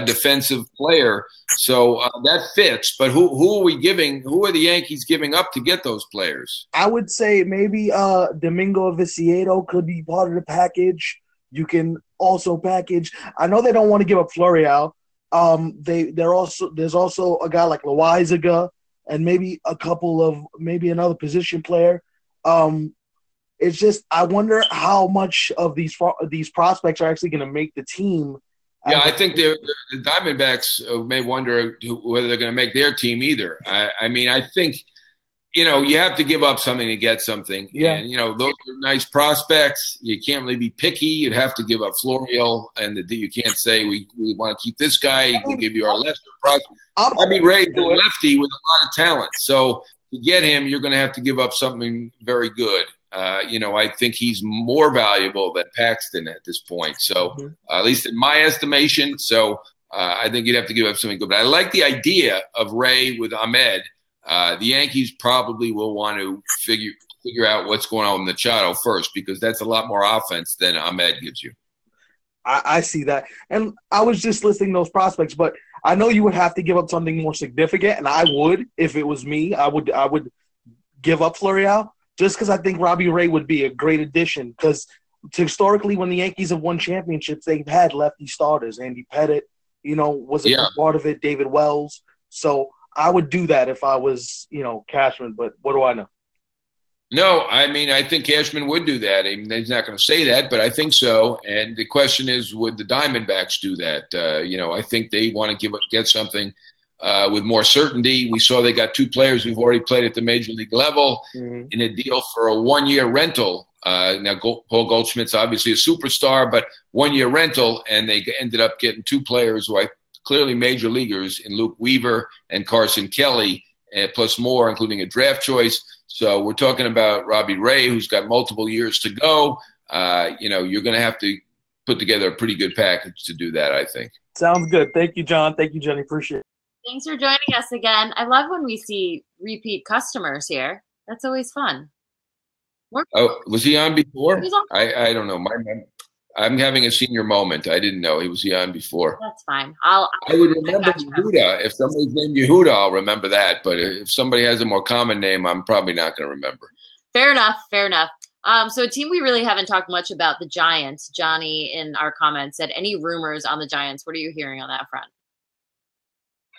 defensive player. So that fits. But who are we giving? Who are the Yankees giving up to get those players? I would say maybe Domingo Viciedo could be part of the package. You can also package. I know they don't want to give up Florial. There's also a guy like Loaizaga and maybe another position player. It's just I wonder how much of these prospects are actually going to make the team. Yeah, I think the Diamondbacks may wonder whether they're going to make their team either. I mean, I think, you have to give up something to get something. Yeah. And, those are nice prospects. You can't really be picky. You'd have to give up Florial, and you can't say we want to keep this guy. We'll give you our lesser prospect. Ray's a lefty with a lot of talent. So to get him, you're going to have to give up something very good. I think he's more valuable than Paxton at this point. So at least in my estimation. So I think you'd have to give up something good. But I like the idea of Ray with Ahmed. The Yankees probably will want to figure out what's going on with Machado first, because that's a lot more offense than Ahmed gives you. I see that. And I was just listing those prospects, but I know you would have to give up something more significant, and I would if it was me. I would give up Florial just because I think Robbie Ray would be a great addition. Because historically, when the Yankees have won championships, they've had lefty starters. Andy Pettit, was a big part of it. David Wells. So I would do that if I was, Cashman. But what do I know? No, I mean, I think Cashman would do that. I mean, he's not going to say that, but I think so. And the question is, would the Diamondbacks do that? I think they want to get something with more certainty. We saw they got 2 players who've already played at the major league level in a deal for a 1-year rental. Now, Paul Goldschmidt's obviously a superstar, but 1-year rental, and they ended up getting 2 players who are clearly major leaguers in Luke Weaver and Carson Kelly, plus more, including a draft choice. So we're talking about Robbie Ray, who's got multiple years to go. You're going to have to put together a pretty good package to do that, I think. Sounds good. Thank you, John. Thank you, Jenny. Appreciate it. Thanks for joining us again. I love when we see repeat customers here. That's always fun. Was he on before? He was on. I don't know. I'm having a senior moment. I didn't know he was on before. That's fine. I would remember Yehuda. If somebody's named Yehuda, I'll remember that. But if somebody has a more common name, I'm probably not going to remember. Fair enough. So a team we really haven't talked much about, the Giants. Johnny in our comments said, any rumors on the Giants? What are you hearing on that front?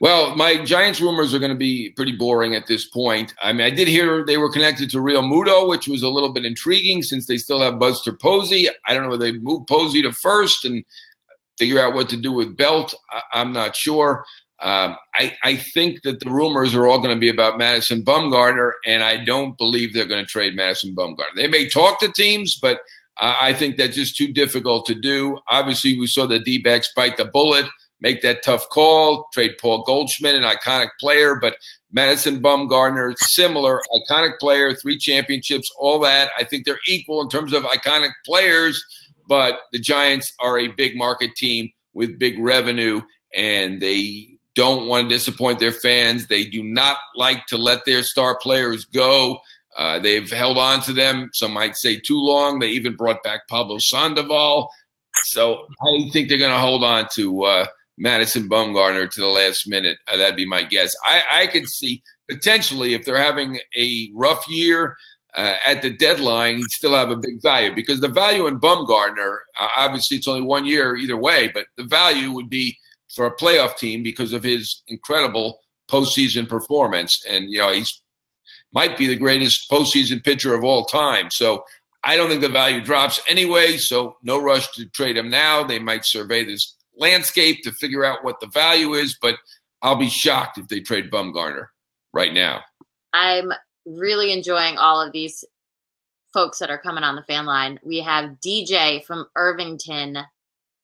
Well, my Giants rumors are going to be pretty boring at this point. I mean, I did hear they were connected to Real Muto, which was a little bit intriguing since they still have Buster Posey. I don't know whether they move Posey to first and figure out what to do with Belt. I'm not sure. I think that the rumors are all going to be about Madison Bumgarner, and I don't believe they're going to trade Madison Bumgarner. They may talk to teams, but I think that's just too difficult to do. Obviously, we saw the D-backs bite the bullet, make that tough call, trade Paul Goldschmidt, an iconic player, but Madison Bumgarner, similar, iconic player, 3 championships, all that. I think they're equal in terms of iconic players, but the Giants are a big market team with big revenue, and they don't want to disappoint their fans. They do not like to let their star players go. They've held on to them, some might say too long. They even brought back Pablo Sandoval. So I think they're going to hold on to Madison Bumgarner to the last minute. That'd be my guess. I could see potentially if they're having a rough year at the deadline, he'd still have a big value because the value in Bumgarner, obviously it's only 1 year either way, but the value would be for a playoff team because of his incredible postseason performance. And, he's might be the greatest postseason pitcher of all time. So I don't think the value drops anyway, so no rush to trade him now. They might survey this landscape to figure out what the value is, but I'll be shocked if they trade Bumgarner right now. I'm really enjoying all of these folks that are coming on the fan line. We have DJ from Irvington,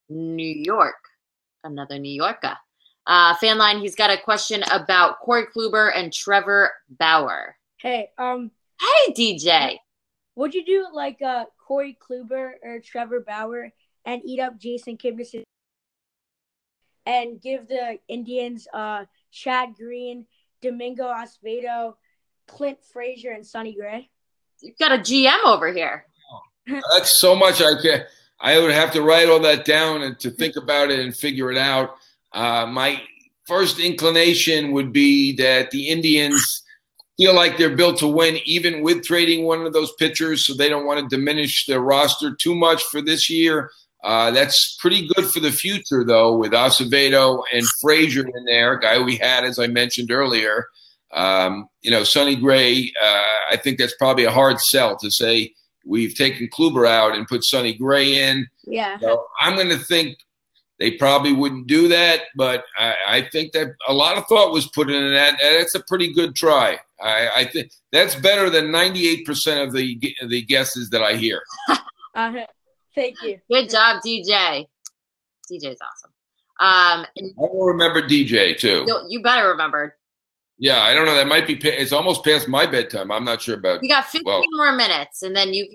New York, another New Yorker. Fan line, he's got a question about Corey Kluber and Trevor Bauer. Hey, Hey, DJ. Would you do like Corey Kluber or Trevor Bauer and eat up Jason Kipnis and give the Indians Chad Green, Domingo Acevedo, Clint Frazier, and Sonny Gray? You've got a GM over here. That's so much I would have to write all that down and to think about it and figure it out. My first inclination would be that the Indians feel like they're built to win even with trading one of those pitchers, so they don't want to diminish their roster too much for this year. That's pretty good for the future, though, with Acevedo and Frazier in there, a guy we had, as I mentioned earlier. Sonny Gray, I think that's probably a hard sell to say we've taken Kluber out and put Sonny Gray in. Yeah. So I'm going to think they probably wouldn't do that, but I think that a lot of thought was put into that. That's a pretty good try. I think that's better than 98% of the guesses that I hear. Thank you. Good job, DJ. DJ's awesome. I will remember DJ too. You better remember. Yeah, I don't know. That might be. It's almost past my bedtime. I'm not sure about. We got 15 more minutes, and then you.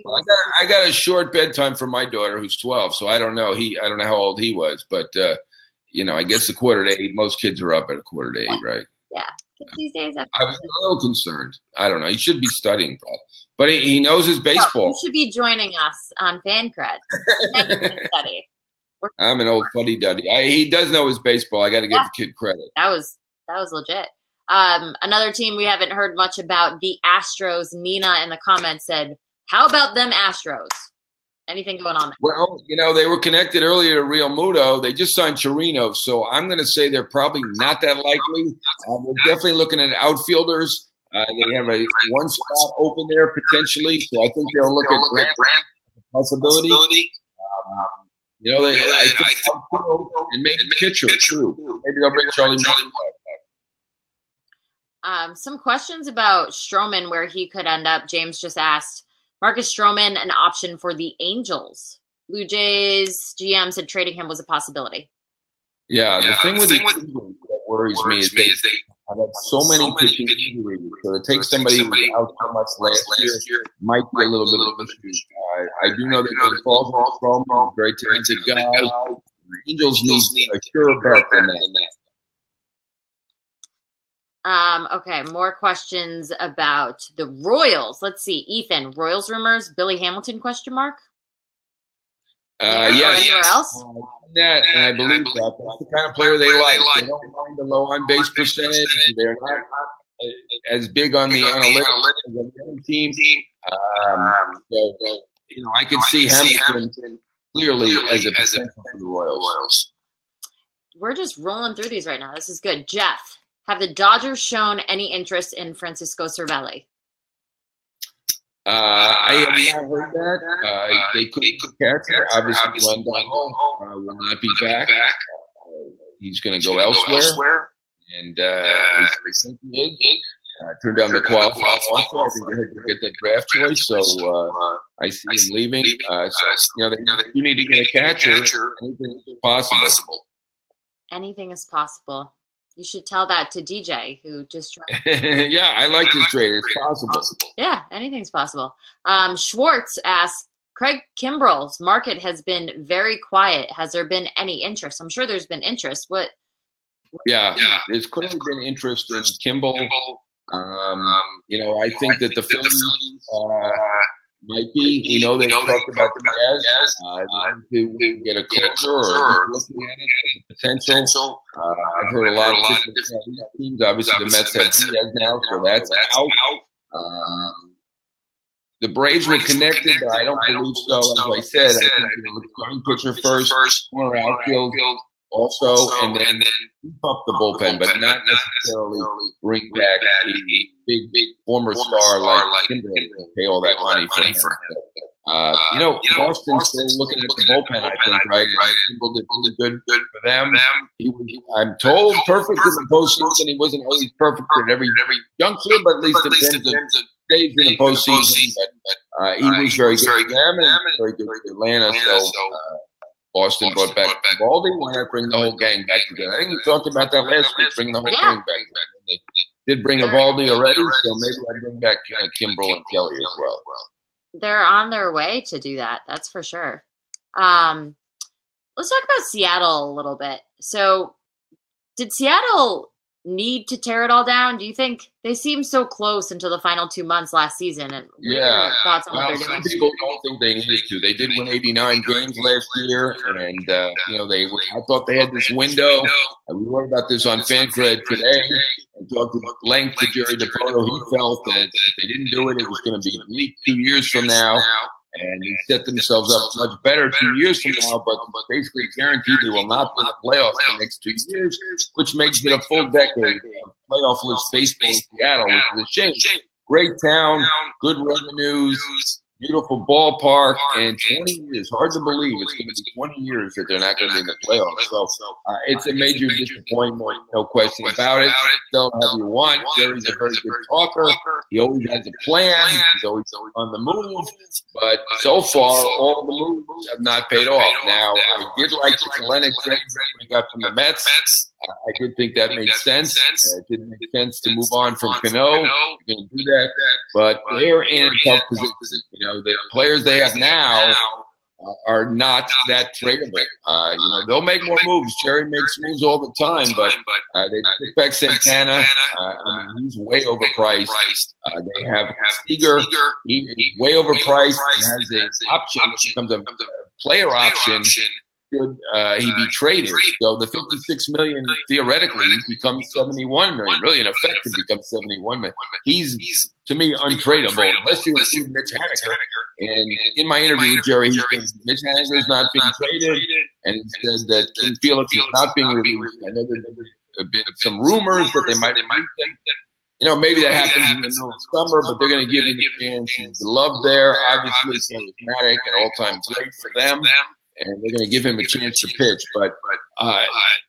I got a short bedtime for my daughter, who's 12. So I don't know. I don't know how old he was, but I guess a 7:45. Most kids are up at 7:45, right? Yeah. These days, I was a little concerned. I don't know. He should be studying, but he knows his baseball. He should be joining us on FanCred. Study. I'm an old fuddy-duddy. He does know his baseball. I got to give the kid credit. That was legit. Another team we haven't heard much about, the Astros. Nina in the comments said, how about them Astros? Anything going on there? Well, they were connected earlier to Real Muto. They just signed Chirino, so I'm going to say they're probably not that likely. We're definitely looking at outfielders. They have one spot open there potentially, so I think they'll look at Grant possibility. I think and maybe pitcher too. Maybe they'll bring Charlie Morton back. Some questions about Stroman, where he could end up. James just asked, Marcus Stroman, an option for the Angels. Blue Jays GM said trading him was a possibility. Yeah, the thing with the Angels that worries me is they have had so many pitching injuries. So to take somebody who was out so much last year might be a little bit of an issue. I do know that they fall from Stroman, a very talented guy. The Angels need a sure bet than that. Okay, more questions about the Royals. Let's see, Ethan, Royals rumors, Billy Hamilton, question mark? Anywhere else? And I believe that. That's the kind of player they like. They don't mind the low on-base percentage. They're not as big on the analytics as the other team. I can see Hamilton clearly as a potential for the Royals. We're just rolling through these right now. This is good. Jeff, have the Dodgers shown any interest in Francisco Cervelli? I have not heard that. They could catch her. Obviously, Rondon will not be back. He's going to go elsewhere. And I think he is. Turned down the qualifying offer. I think they had to get that draft choice. So I see him leaving. You need to get a catcher. Anything is possible. Anything is possible. You should tell that to DJ, who just yeah, I like this trade. It's possible. Yeah, anything's possible. Schwartz asks, Craig Kimbrell's market has been very quiet. Has there been any interest? I'm sure there's been interest. Yeah, there's clearly been interest in Kimbrell. I think that the Phillies might be. They talked about the Jazz. To get a closer or looking at it as a potential. I've heard a lot of different teams. Obviously, the Mets have Diaz now, so that's out. The Braves were connected, but I don't believe so. As I said, I think starting pitcher first, or outfield also, and then keep up the bullpen, but not necessarily bring back a big former star like Kimbrell and pay all that money for him. Boston's still looking at the bullpen, I think, right? Kimbrell did really good for them. I'm told perfect in the postseason. He wasn't always perfect at every juncture, but at least in terms of stays in the postseason. But he was very good for them and very good for Atlanta. So Boston brought back Baldy. Why not bring the whole gang back together? I think we talked about that last week, bring the whole gang back. They did bring Evaldi already, so maybe I bring back Kimbrell and Kelly as well. They're on their way to do that. That's for sure. Let's talk about Seattle a little bit. So did Seattle need to tear it all down? Do you think they seemed so close until the final 2 months last season? And thoughts on what they're doing? Some people don't think they needed to. They did win 89 games last year, and I thought they had this window. We wrote about this on FanCred today and talked at length to Jerry DiPoto. He felt that if they didn't do it, it was going to be leaked 2 years from now. And they set themselves up much better 2 years from now, but basically guaranteed they will not win the playoffs the next 2 years, which makes it a full decade of playoff-less baseball in Seattle, which is a shame. Great town, good revenues, beautiful ballpark, and 20 years. Hard to believe it's going to be 20 years that they're not going to be in the playoffs. So it's a major disappointment, no question about it. Don't have you want. Jerry's a very good talker. He always has a plan. He's always on the move. But so far, all the moves have not paid off. Now, I did like the Kalenic trade we got from the Mets. I did think that made sense. It didn't make sense to move on from Cano. You're going to do that. But they're in a tough position. The players they have now are not that tradable. They'll make more moves. Jerry makes moves all the time, but they pick back Santana. He's way overpriced. They have Seager. He's way overpriced and has an option, which becomes a player option should he be traded. So the $56 million theoretically becomes $71 million. Really, in effect, it becomes $71 million. He's to me untradeable unless you include Mitch Haniger. And in my interview with Jerry, he said Mitch Haniger is not being traded, and he said that King Felix is not being released. I know there have been some rumors that they might have him. You know, maybe that happens in the middle of summer, but they're going to give him a chance. He's loved there, obviously, charismatic and all-time great for them. And they're going to give him a chance to pitch. But,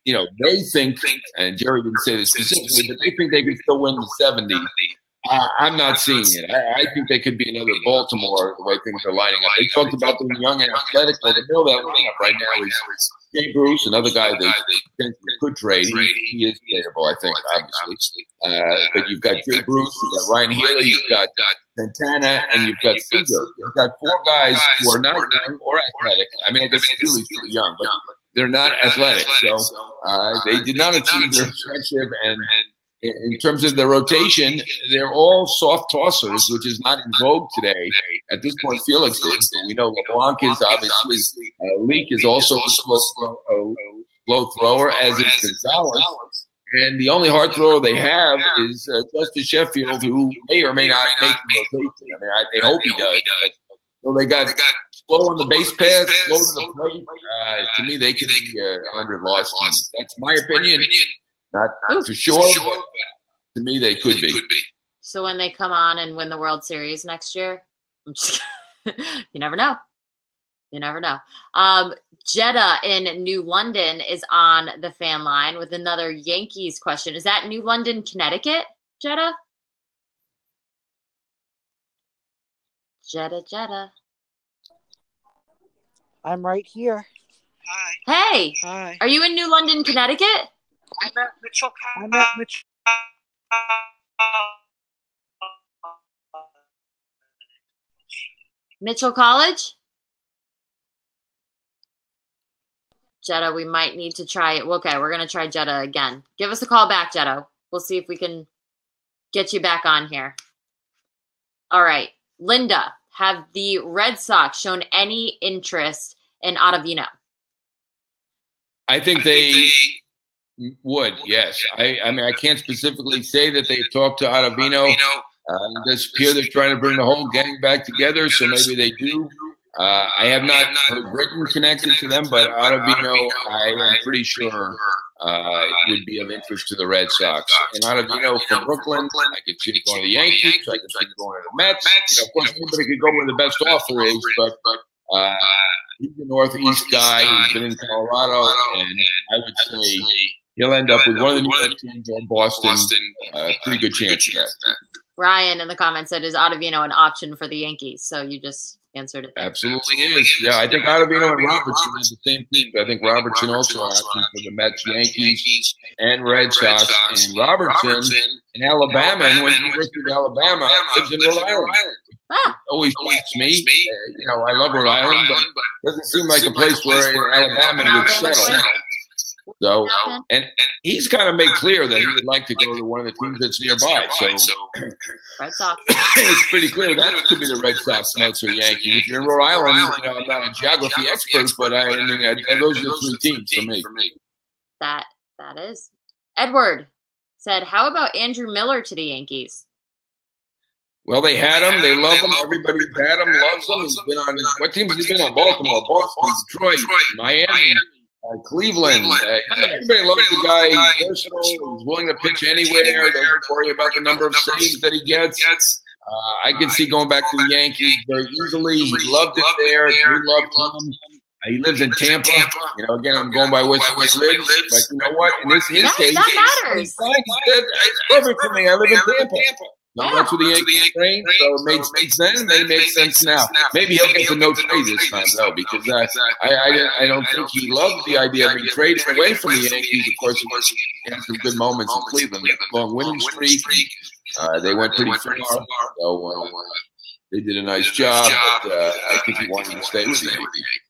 you know, they think, and Jerry didn't say this specifically, but they think they can still win the 70. I'm not seeing it. I think they could be another Baltimore the way things are lining up. They talked about them young and athletic. Well, the middle of that lineup right now is Jay Bruce, another guy they could trade. He is tradable, I think, obviously. But you've got Jay Bruce, you've got Ryan Healy, you've got Santana, and you've got Seager. You've got four guys who are not young or athletic. I mean, I guess Healy's pretty young, but they're not athletic. So they did not achieve their objective. And in terms of the rotation, they're all soft tossers, which is not in vogue today. At this point, Felix is. We know LeBlanc is obviously. Leak is also a slow thrower, as is Gonzalez. And the only hard thrower they have is Justin Sheffield, who may or may not make the rotation. I mean, they hope he does. So they got slow on the base pass, slow to the plate. To me, they could be 100 loss teams. That's my opinion. Not for sure, but to me, they could be. So when they come on and win the World Series next year, I'm just you never know. You never know. Jeddah in New London is on the fan line with another Yankees question. Is that New London, Connecticut, Jeddah? Jeddah. I'm right here. Hi. Hey. Hi. Are you in New London, Connecticut? I'm at Mitchell. Mitchell College? Jeddah, we might need to try it. Okay, we're going to try Jeddah again. Give us a call back, Jeddah. We'll see if we can get you back on here. All right. Linda, have the Red Sox shown any interest in Ottavino? I think they would, yes. I mean, I can't specifically say that they've talked to Ottavino. It does appear they're trying to bring the whole gang back together, so maybe they do. I have not heard Britain connected to them, but Ottavino, I am pretty sure would be of interest to the Red Sox. And Ottavino from Brooklyn, I could see him going to the Yankees. I could see him going to the Mets. You know, of course, anybody could go where the best offer is, but he's a Northeast guy. He's been in Colorado, and I would say he'll end up with one of the New York teams or Boston. Pretty good chance of that. Ryan in the comments said, is Ottavino an option for the Yankees? So you just answered it there. Absolutely is. Yeah, I think Ottavino and Robertson is the same thing. I think Robertson also an option for the Mets, Yankees, and Red Sox. And Robertson in Alabama, and when he worked with Alabama, lives in Rhode Island. Always shocks me. You know, I love Rhode Island, but it doesn't seem like a place where Alabama would settle. So, and he's kind of made clear that he would like to go to one of the teams that's nearby. So, Red Sox. It's pretty clear that could be the Red Sox, Mets, or Yankees. If you're in Rhode Island, you know, I'm not a geography expert, but I mean, those are the three teams for me. That is. Edward said, how about Andrew Miller to the Yankees? Well, they had him. They love him. Everybody who's had him loves him. He's been on – what teams has he been on? Baltimore, Boston, Detroit, Miami. Cleveland. Everybody loves the guy. He's versatile. He's willing to pitch anywhere. Doesn't worry about the number of saves that he gets. I can see going back to the Yankees very easily. He loved it there. He loved him. He lives in Tampa. You know, again, I'm going by where he lives. But you know what? In his case, that matters. It's perfect for me. I live in Tampa. No, that's what the Yankees trained, so it made sense then. They make sense now. Maybe he'll get the no trade this time, though, because I don't think he loved the idea of being traded away from the Yankees. Of course, he had some good moments in Cleveland, long winning streak. They went pretty far, so they did a nice job. But I think he wanted to stay with the Yankees.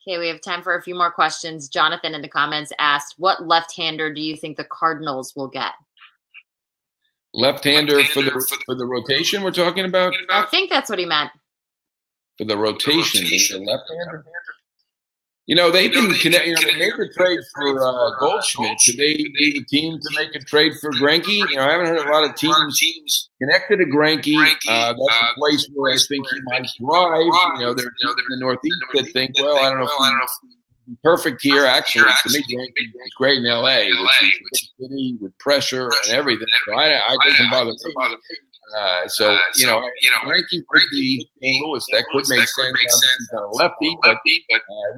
Okay, we have time for a few more questions. Jonathan in the comments asked, what left-hander do you think the Cardinals will get? Left-hander for the rotation we're talking about? I think that's what he meant. For the rotation, he's a left-hander? They've been connecting. They made a trade for Goldschmidt. Should they be the team to make a trade for Greinke? I haven't heard a lot of teams connected to Greinke. That's a place where I think he might thrive. There's in the Northeast that think, well, I don't know if he's perfect here. Actually, to me, Greinke is great in L.A., which is a big city with pressure and everything. So I doesn't bother me. Greinke could be St. Louis. That could make sense. He's not a lefty, but he's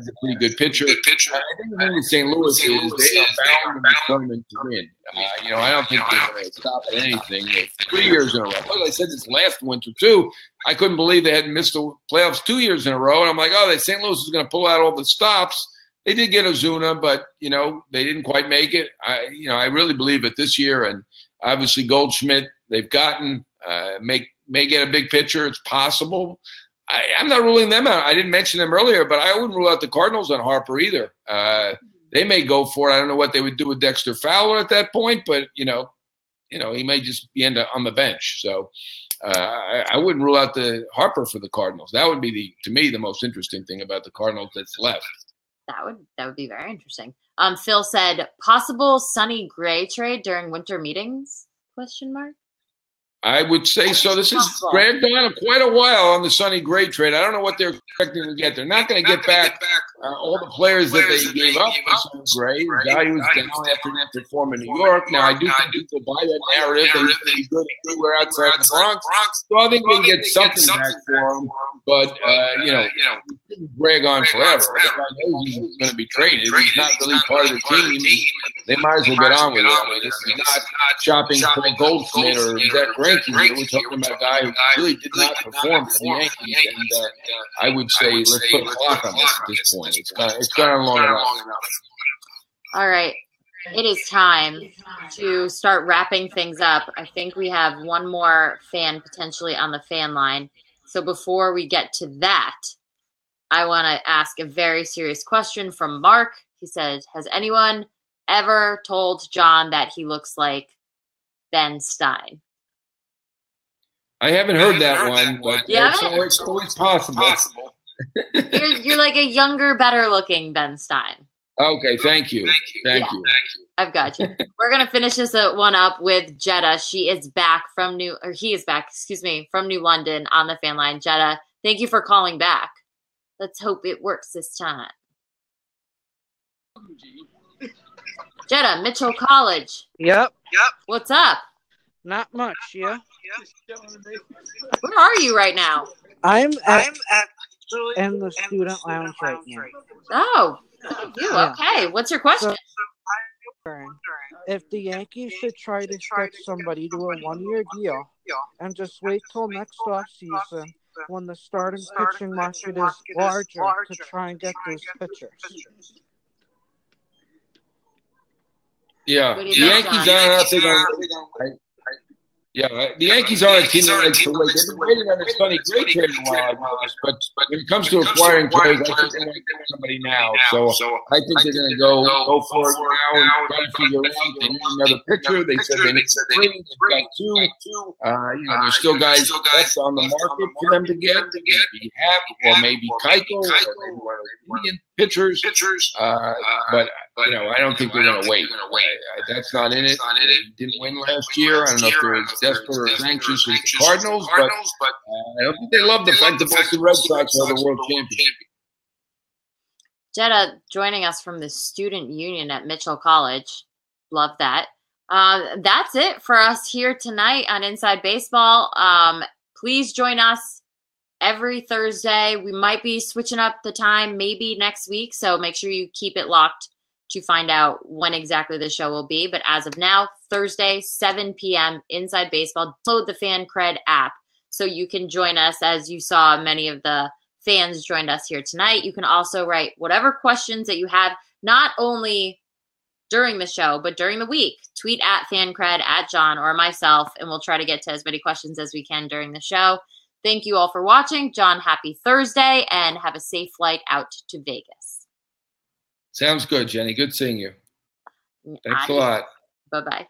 a pretty good pitcher. I think the thing with St. Louis is they are bound and determined to win. I don't think they're going to stop at anything. 3 years in a row. Like I said this last winter, too. I couldn't believe they hadn't missed the playoffs 2 years in a row. And I'm like, St. Louis is going to pull out all the stops. They did get Ozuna, but, they didn't quite make it. I really believe it this year. And obviously Goldschmidt, they've gotten – may get a big pitcher. It's possible. I'm not ruling them out. I didn't mention them earlier, but I wouldn't rule out the Cardinals on Harper either. They may go for it. I don't know what they would do with Dexter Fowler at that point, but he may just be on the bench. So I wouldn't rule out the Harper for the Cardinals. That would be to me the most interesting thing about the Cardinals that's left. That would be very interesting. Phil said possible Sonny Gray trade during winter meetings? ? I would say so. This has dragged on quite a while on the Sonny Gray trade. I don't know what they're expecting to get. They're not going to get back all the players that they gave up for Sonny Gray. His value is down after that perform in New York. Now, I do think people buy that narrative. They'd be good anywhere outside the Bronx. So I think they can get something back for him. But, drag on forever. Everybody knows he's going to be traded. He's not really part of the team. They might as well get on with it. I mean, this is not shopping for Goldschmidt or Zach Greinke. We're talking about a guy who really did not perform for the Yankees. And I would say let's put a clock on this at this point. It's gone on long enough. All right. It is time to start wrapping things up. I think we have one more fan potentially on the fan line. So before we get to that, I want to ask a very serious question from Mark. He says, has anyone ever told John that he looks like Ben Stein? I haven't heard that one, but it's always possible. You're like a younger, better-looking Ben Stein. Okay, thank you. Thank you. I've got you. We're gonna finish this one up with Jetta. He is back from New London on the fan line. Jetta, thank you for calling back. Let's hope it works this time. Jetta, Mitchell College. Yep. What's up? Not much, yeah. Where are you right now? I'm in the student lounge right now. Oh, okay. What's your question? If the Yankees should try to stretch somebody to a one-year deal and just wait till next offseason when the starting pitching market is larger to try and get those pitchers. Yeah, the Yankees are the Yankees are a team that likes to wait. They've been waiting on this Sonny Gray trade a while, but when it comes to acquiring players, I think they're going to get somebody now. So I think they're going to go for it now and try to figure out they need another pitcher. They said they need 3. They've got 2. There's still guys left on the market for them to get. Maybe Happ or maybe Keiko or maybe one of the Indian pitchers. But I don't think they're going to wait. That's not in it. They didn't win last year. I don't know if they're as desperate or as anxious as the Cardinals, but I don't think they love the fact the Boston Red Sox are the world champions. Jetta joining us from the student union at Mitchell College. Love that. That's it for us here tonight on Inside Baseball. Please join us every Thursday. We might be switching up the time maybe next week, so make sure you keep it locked to find out when exactly the show will be. But as of now, Thursday, 7 p.m., Inside Baseball. Download the FanCred app so you can join us. As you saw, many of the fans joined us here tonight. You can also write whatever questions that you have, not only during the show, but during the week. Tweet at FanCred, at John, or myself, and we'll try to get to as many questions as we can during the show. Thank you all for watching. John, happy Thursday, and have a safe flight out to Vegas. Sounds good, Jenny. Good seeing you. Thanks a lot. Bye-bye.